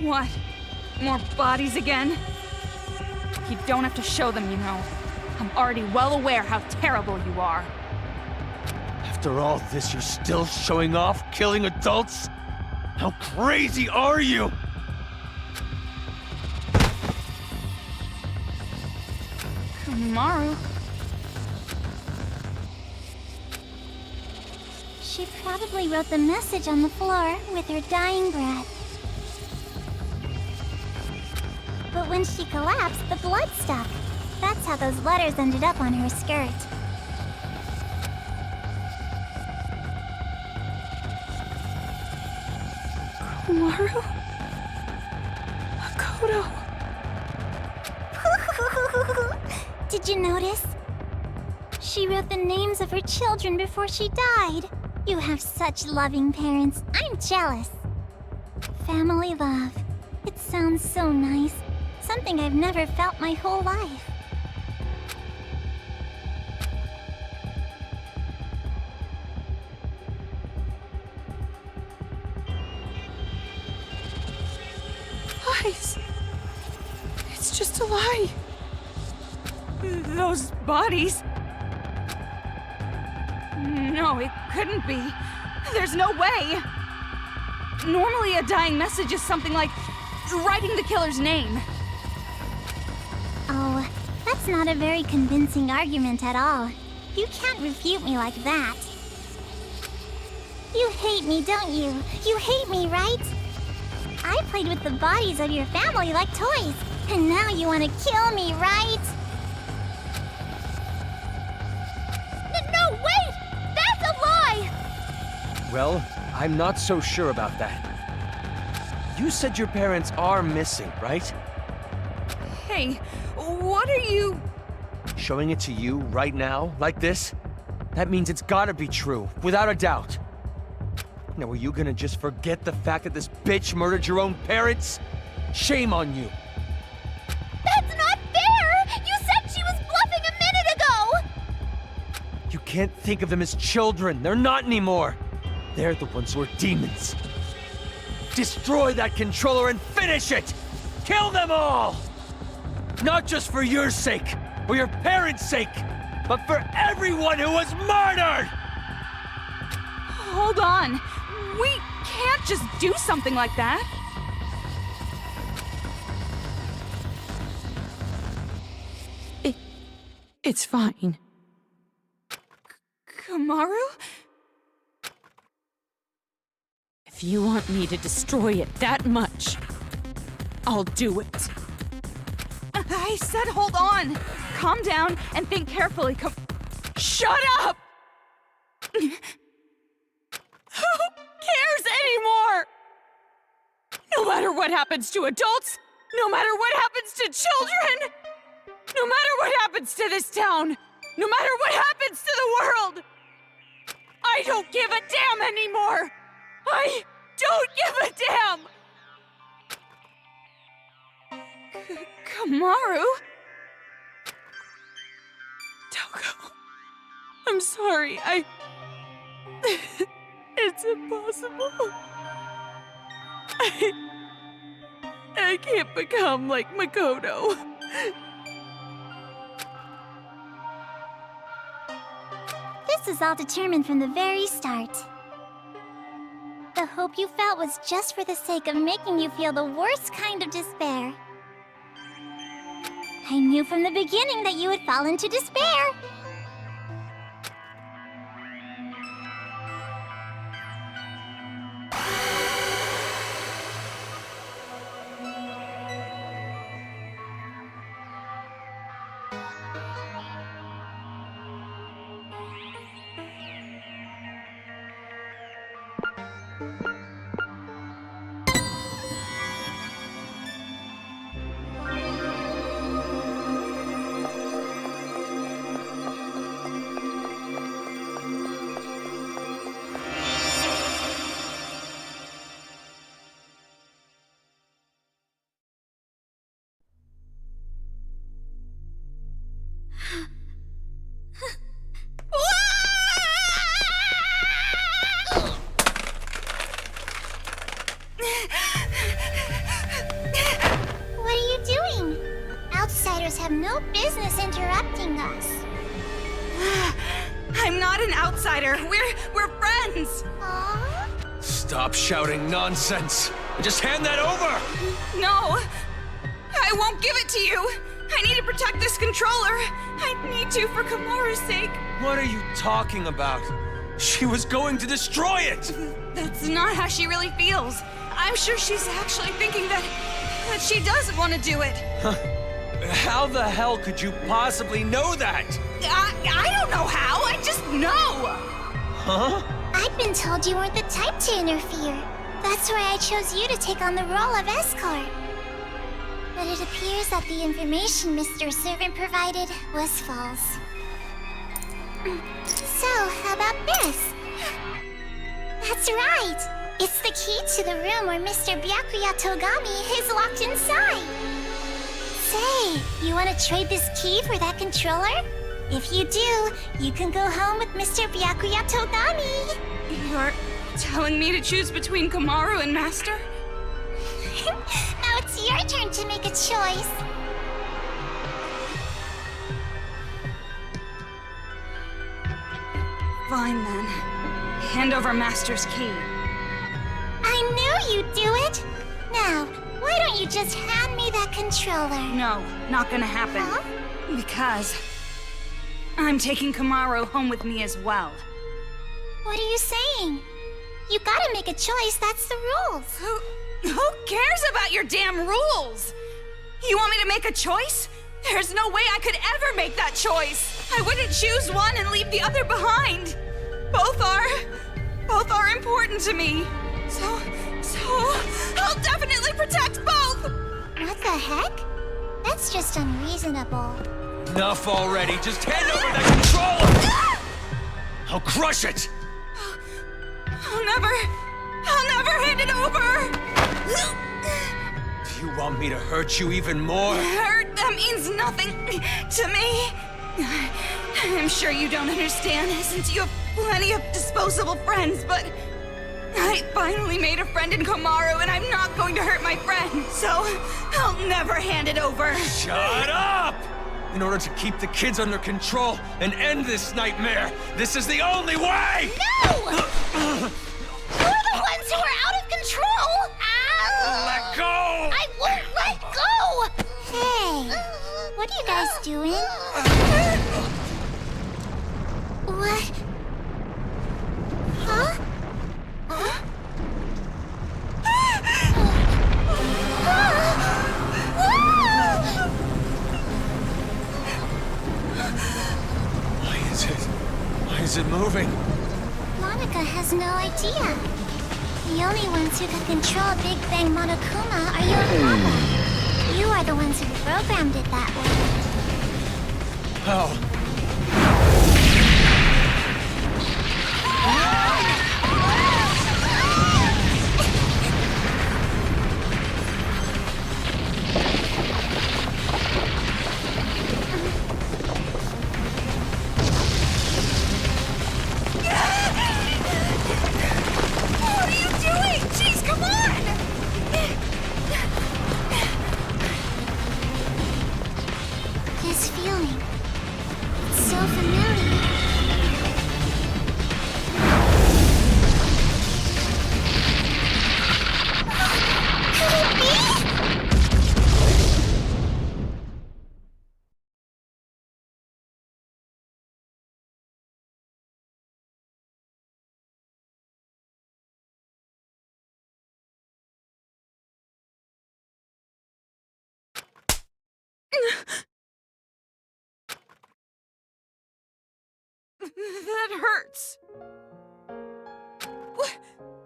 What? More bodies again? You don't have to show them, you know. I'm already well aware how terrible you are. After all this, you're still showing off killing adults? How crazy are you? Komaru? She probably wrote the message on the floor with her dying breath. But when she collapsed, the blood stuck. That's how those letters ended up on her skirt. Komaru? Makoto? Did you notice? She wrote the names of her children before she died. You have such loving parents. I'm jealous. Family love. It sounds so nice. Something I've never felt my whole life. Lies. It's just a lie. Those bodies... No, it couldn't be. There's no way. Normally a dying message is something like writing the killer's name. Oh, that's not a very convincing argument at all. You can't refute me like that. You hate me, don't you? You hate me, right? I played with the bodies of your family like toys, and now you want to kill me, right? No, wait! That's a lie! Well, I'm not so sure about that. You said your parents are missing, right? Hey, what are you... Showing it to you right now, like this? That means it's gotta be true, without a doubt. Now, are you gonna just forget the fact that this bitch murdered your own parents? Shame on you. That's not fair! You said she was bluffing a minute ago! You can't think of them as children. They're not anymore. They're the ones who are demons. Destroy that controller and finish it! Kill them all! Not just for your sake, or your parents' sake, but for everyone who was murdered! Hold on. We can't just do something like that. It's fine. Komaru? If you want me to destroy it that much, I'll do it. I said hold on. Calm down and think carefully. Shut up! Who cares anymore? No matter what happens to adults, no matter what happens to children, no matter what happens to this town, no matter what happens to the world, I don't give a damn anymore! I don't give a damn! Komaru? Toko, I'm sorry, It's impossible. I can't become like Makoto. This is all determined from the very start. The hope you felt was just for the sake of making you feel the worst kind of despair. I knew from the beginning that you would fall into despair. What are you doing? Outsiders have no business interrupting us. I'm not an outsider. We're friends. Aww. Stop shouting nonsense and just hand that over! No, I won't give it to you. I need to protect this controller. I need to for Komaru's sake. What are you talking about? She was going to destroy it! That's not how she really feels. I'm sure she's actually thinking that she does want to do it. How the hell could you possibly know that? I don't know how. I just know. Huh? I've been told you weren't the type to interfere. That's why I chose you to take on the role of escort. But it appears that the information Mr. Servant provided was false. So, how about this? That's right! It's the key to the room where Mr. Byakuya Togami is locked inside! Say, you want to trade this key for that controller? If you do, you can go home with Mr. Byakuya Togami! You're telling me to choose between Komaru and Master? Now it's your turn to make a choice. Fine then. Hand over Master's key. I knew you'd do it! Now, what Why don't you just hand me that controller? No, not gonna happen. Huh? Because I'm taking Komaru home with me as well. What are you saying? You gotta make a choice, that's the rules. Who cares about your damn rules? You want me to make a choice? There's no way I could ever make that choice. I wouldn't choose one and leave the other behind. Both are important to me. So I'll definitely protect both. What the heck? That's just unreasonable. Enough already. Just hand over that controller! I'll crush it! I'll never hand it over. Do you want me to hurt you even more? Hurt, that means nothing to me. I'm sure you don't understand since you have plenty of disposable friends, but I finally made a friend in Komaru and I'm not going to hurt my friend, so I'll never hand it over. Shut up! In order to keep the kids under control and end this nightmare, this is the only way! No! You're the ones who are out of control! Ow! Let go! I won't let go! Hey, what are you guys doing? What? Huh? Why is it moving? Monaca has no idea. The only ones who can control Big Bang Monokuma are you and Papa. You are the ones who programmed it that way. Oh. This feeling. It's so familiar. Could it be? That hurts.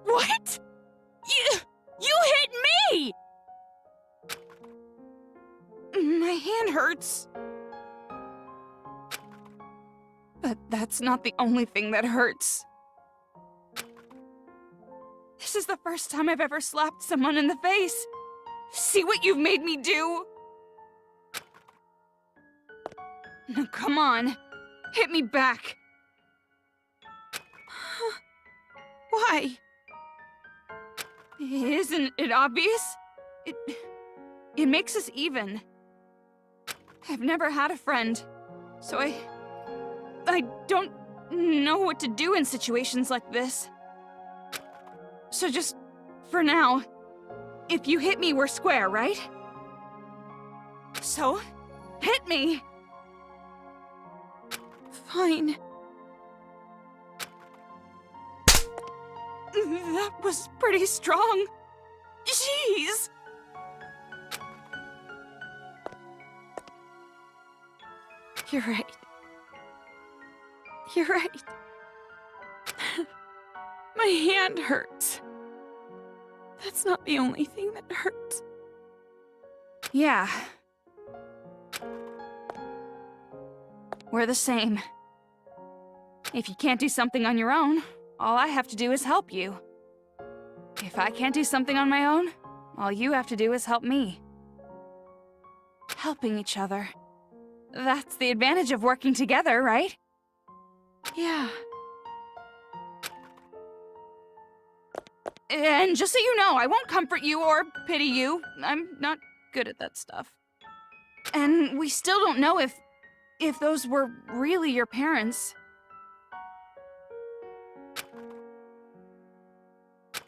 What? You hit me! My hand hurts. But that's not the only thing that hurts. This is the first time I've ever slapped someone in the face. See what you've made me do? Now, come on. Hit me back. Why? Isn't it obvious? It makes us even. I've never had a friend, so I don't know what to do in situations like this. So just, for now, if you hit me, we're square, right? So, hit me! Fine. That was pretty strong. Jeez! You're right. You're right. My hand hurts. That's not the only thing that hurts. Yeah. We're the same. If you can't do something on your own, all I have to do is help you. If I can't do something on my own, all you have to do is help me. Helping each other. That's the advantage of working together, right? Yeah. And just so you know, I won't comfort you or pity you. I'm not good at that stuff. And we still don't know if those were really your parents.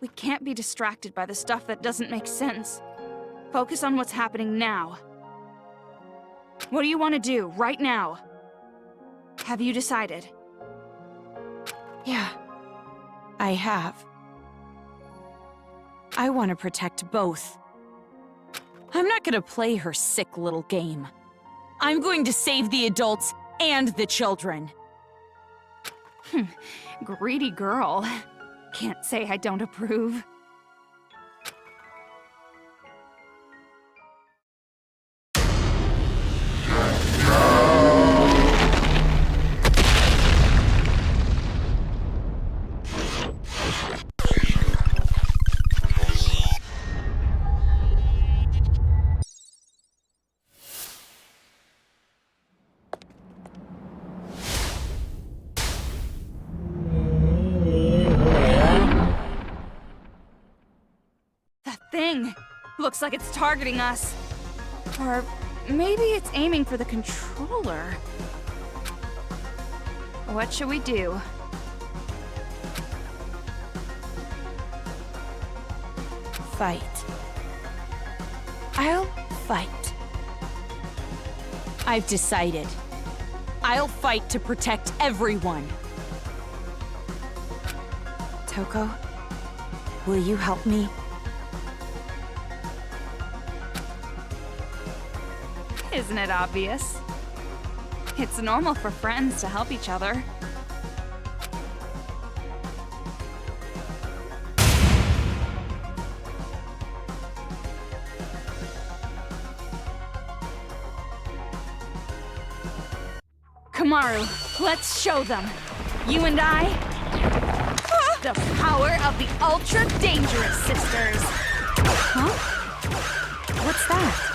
We can't be distracted by the stuff that doesn't make sense. Focus on what's happening now. What do you want to do, right now? Have you decided? Yeah, I have. I want to protect both. I'm not gonna play her sick little game. I'm going to save the adults and the children. Greedy girl. Can't say I don't approve. Thing. Looks like it's targeting us. Or maybe it's aiming for the controller. What should we do? Fight. I'll fight. I've decided. I'll fight to protect everyone. Toko, will you help me? Isn't it obvious? It's normal for friends to help each other. Komaru, let's show them. You and I, the power of the Ultra Dangerous Sisters. Huh? What's that?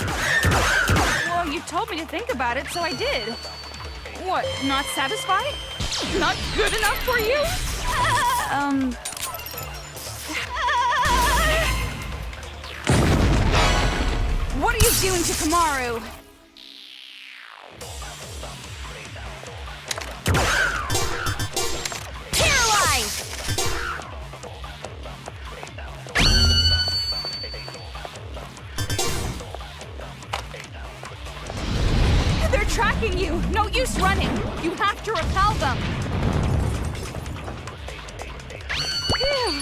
Well, you told me to think about it, so I did. What, not satisfied? Not good enough for you? What are you doing to Komaru? Tracking you! No use running! You have to repel them! Ew.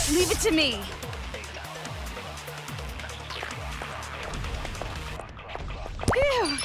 Leave it to me. Ew.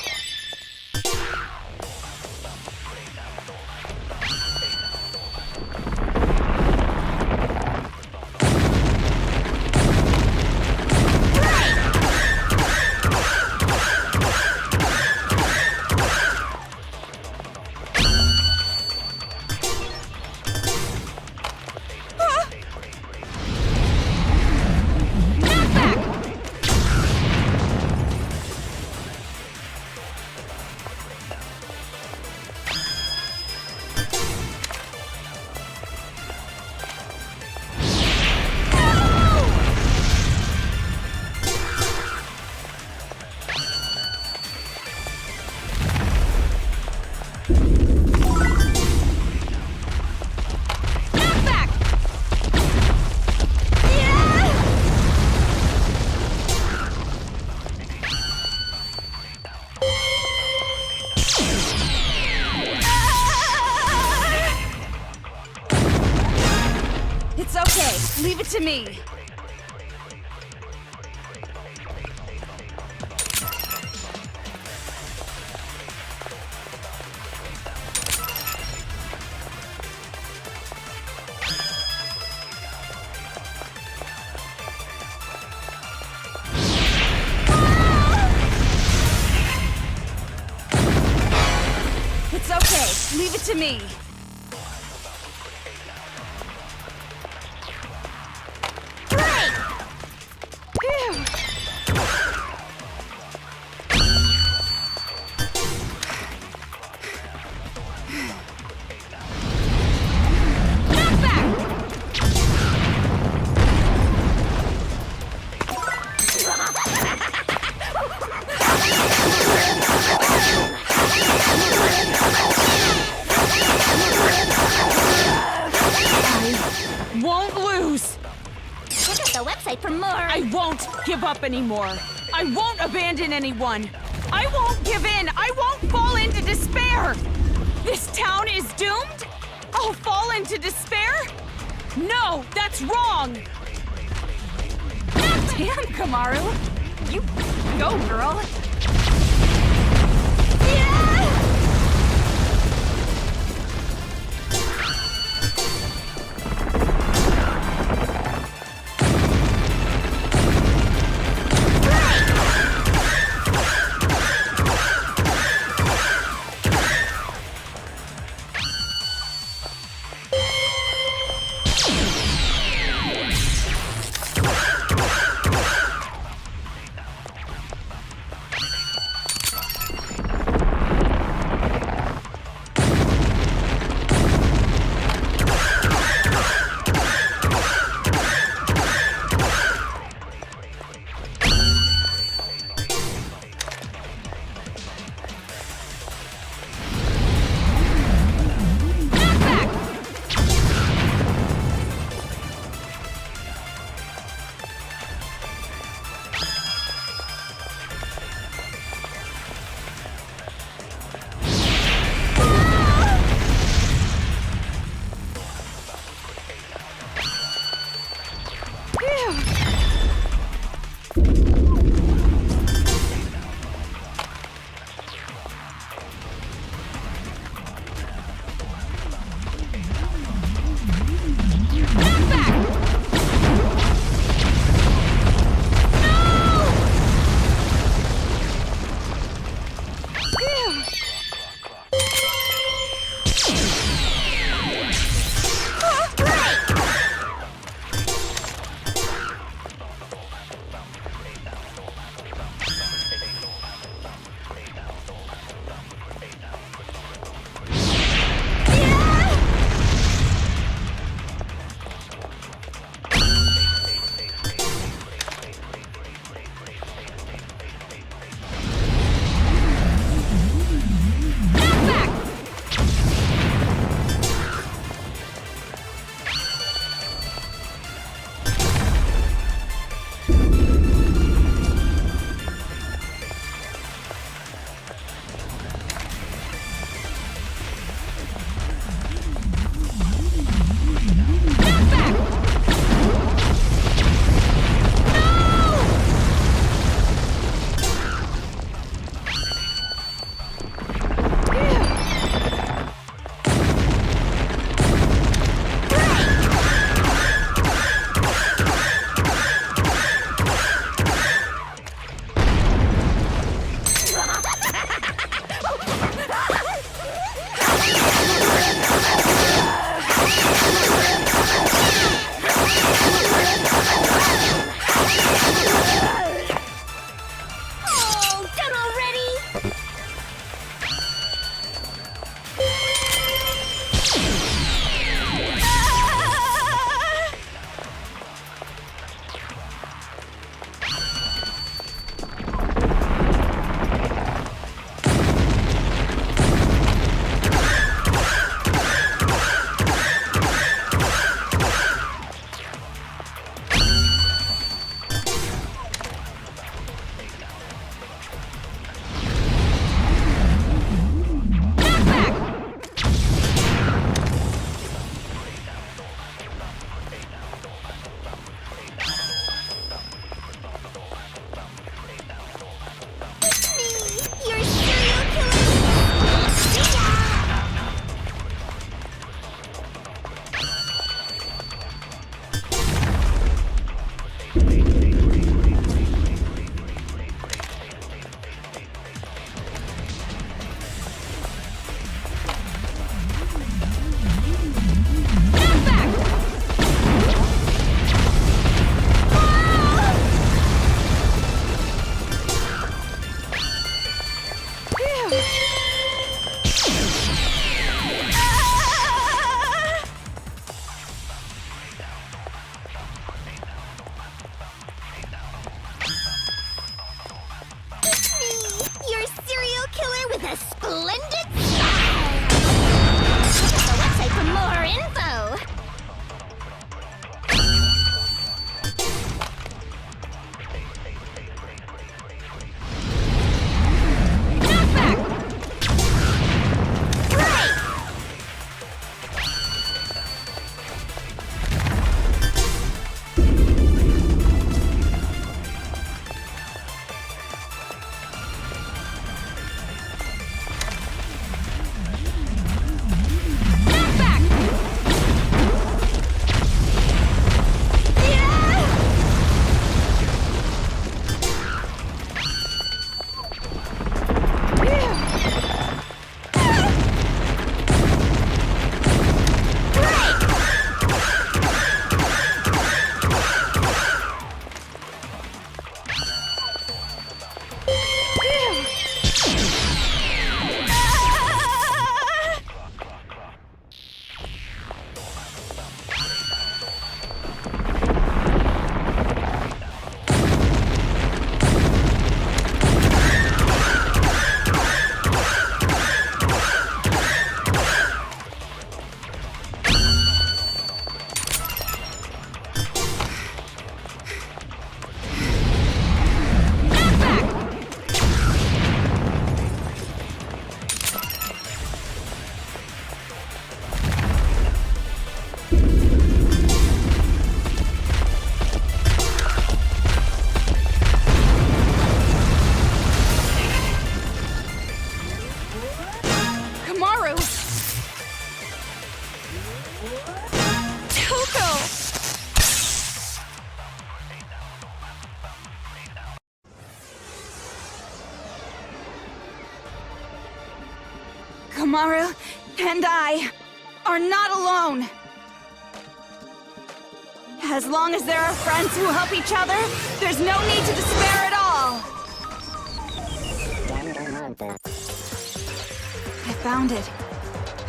okay. Leave it to me. It's okay. Leave it to me. Won't lose! Check out the website for more. I won't give up anymore. I won't abandon anyone. I won't give in. I won't fall into despair. This town is doomed? I'll fall into despair? No, that's wrong. Damn, Komaru. You go, girl. Komaru and I are not alone. As long as there are friends who help each other, there's no need to despair at all. I found it.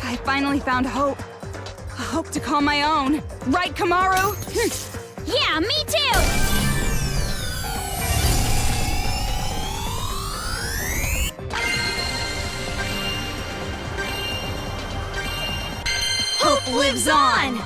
I finally found hope. A hope to call my own. Right, Komaru? Yeah, me too! Hope lives on!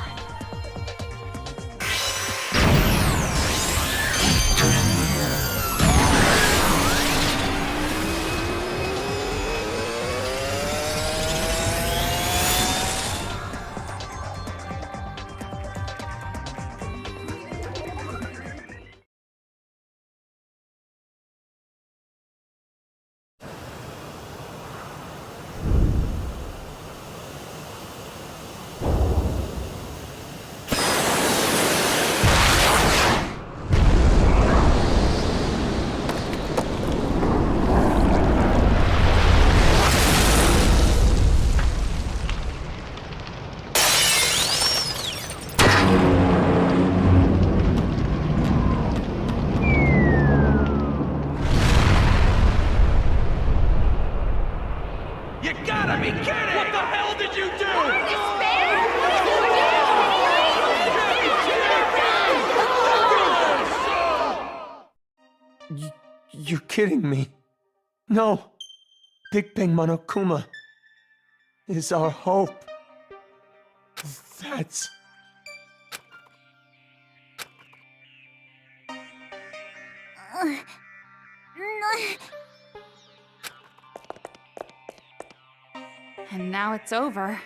You gotta be kidding! What the hell did you do? You're kidding me. No. Big Bang Monokuma is our hope. That's... And now it's over.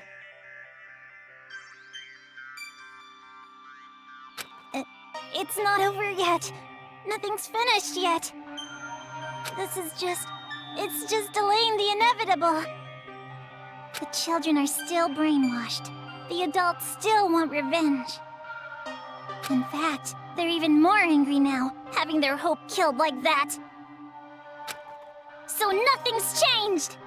It's not over yet. Nothing's finished yet. It's just delaying the inevitable. The children are still brainwashed. The adults still want revenge. In fact, they're even more angry now, having their hope killed like that. So nothing's changed!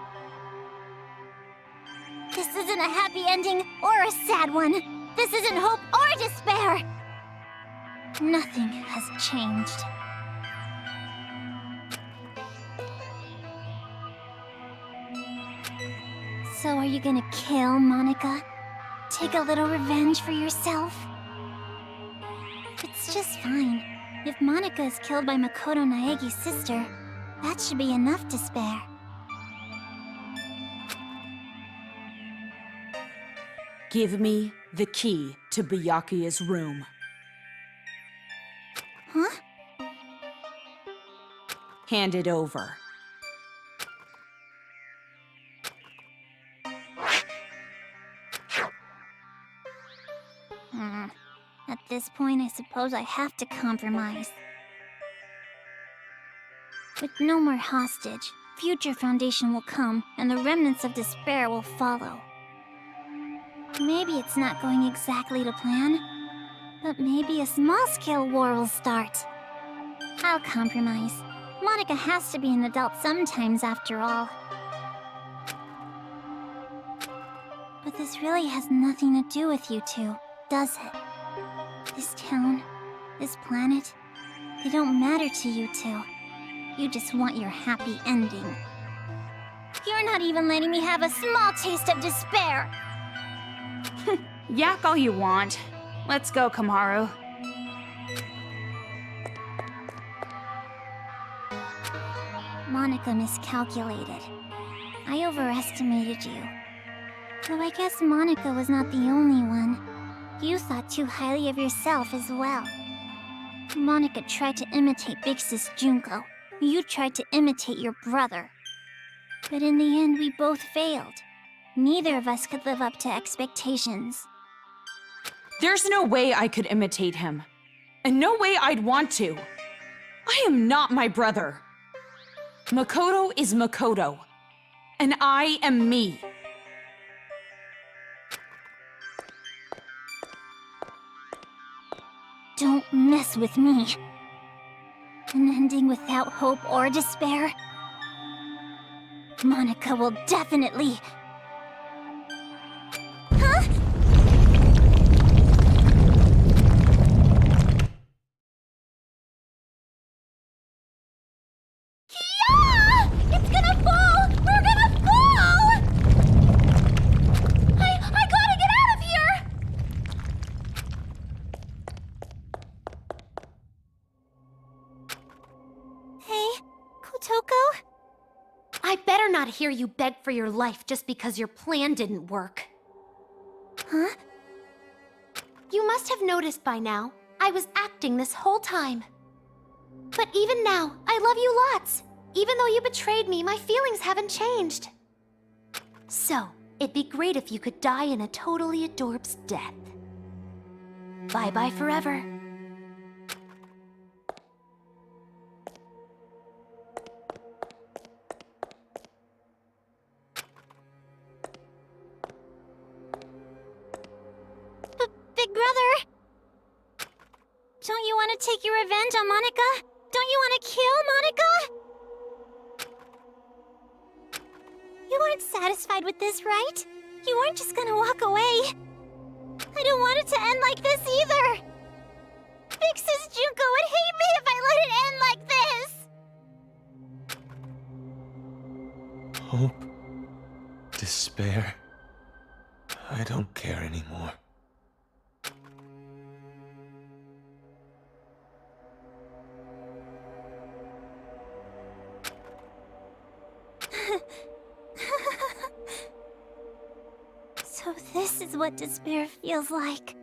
This isn't a happy ending or a sad one. This isn't hope or despair. Nothing has changed. So are you gonna kill Monaca? Take a little revenge for yourself? It's just fine. If Monaca is killed by Makoto Naegi's sister, that should be enough to spare. Give me the key to Byakuya's room. Huh? Hand it over. At this point, I suppose I have to compromise. With no more hostage, future Foundation will come, and the remnants of despair will follow. Maybe it's not going exactly to plan, but maybe a small-scale war will start. I'll compromise. Monaca has to be an adult sometimes, after all. But this really has nothing to do with you two, does it? This town, this planet, they don't matter to you two. You just want your happy ending. You're not even letting me have a small taste of despair! Yak all you want. Let's go, Komaru. Monaca miscalculated. I overestimated you. Though I guess Monaca was not the only one. You thought too highly of yourself as well. Monaca tried to imitate Big Sis Junko. You tried to imitate your brother. But in the end, we both failed. Neither of us could live up to expectations. There's no way I could imitate him. And no way I'd want to. I am not my brother. Makoto is Makoto. And I am me. Don't mess with me. An ending without hope or despair? Monaca will definitely... Toko? I better not hear you beg for your life just because your plan didn't work. Huh? You must have noticed by now, I was acting this whole time. But even now, I love you lots. Even though you betrayed me, my feelings haven't changed. So, it'd be great if you could die in a totally adorbs death. Bye-bye forever. Big brother! Don't you want to take your revenge on Monaca? Don't you want to kill Monaca? You aren't satisfied with this, right? You aren't just gonna walk away. I don't want it to end like this either. Big Sis Junko would hate me if I let it end like this. Hope. Despair. I don't care anymore. So this is what despair feels like.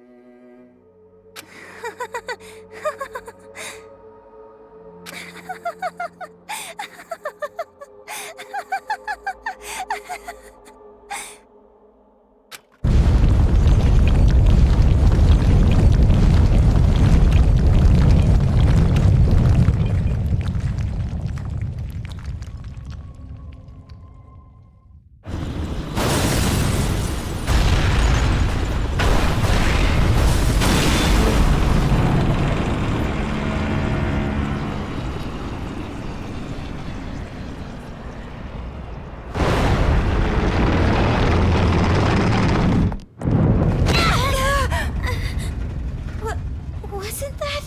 Wasn't that?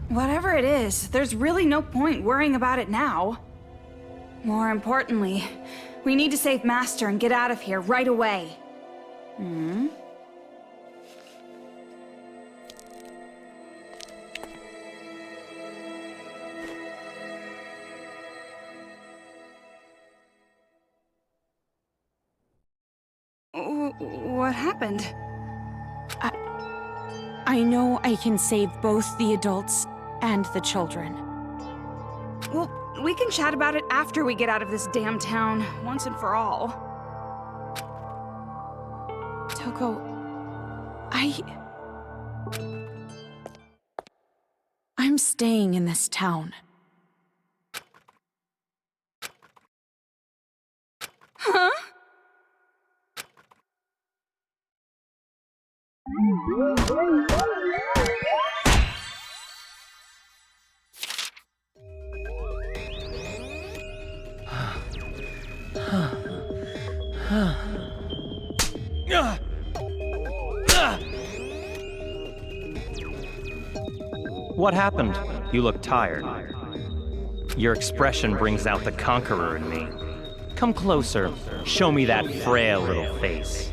Whatever it is, there's really no point worrying about it now. More importantly, we need to save Master and get out of here right away. Hmm? What happened? I know I can save both the adults and the children. Well, we can chat about it after we get out of this damn town, once and for all. Toko, I'm staying in this town. Huh? What happened? You look tired. Your expression brings out the conqueror in me. Come closer. Show me that frail little face.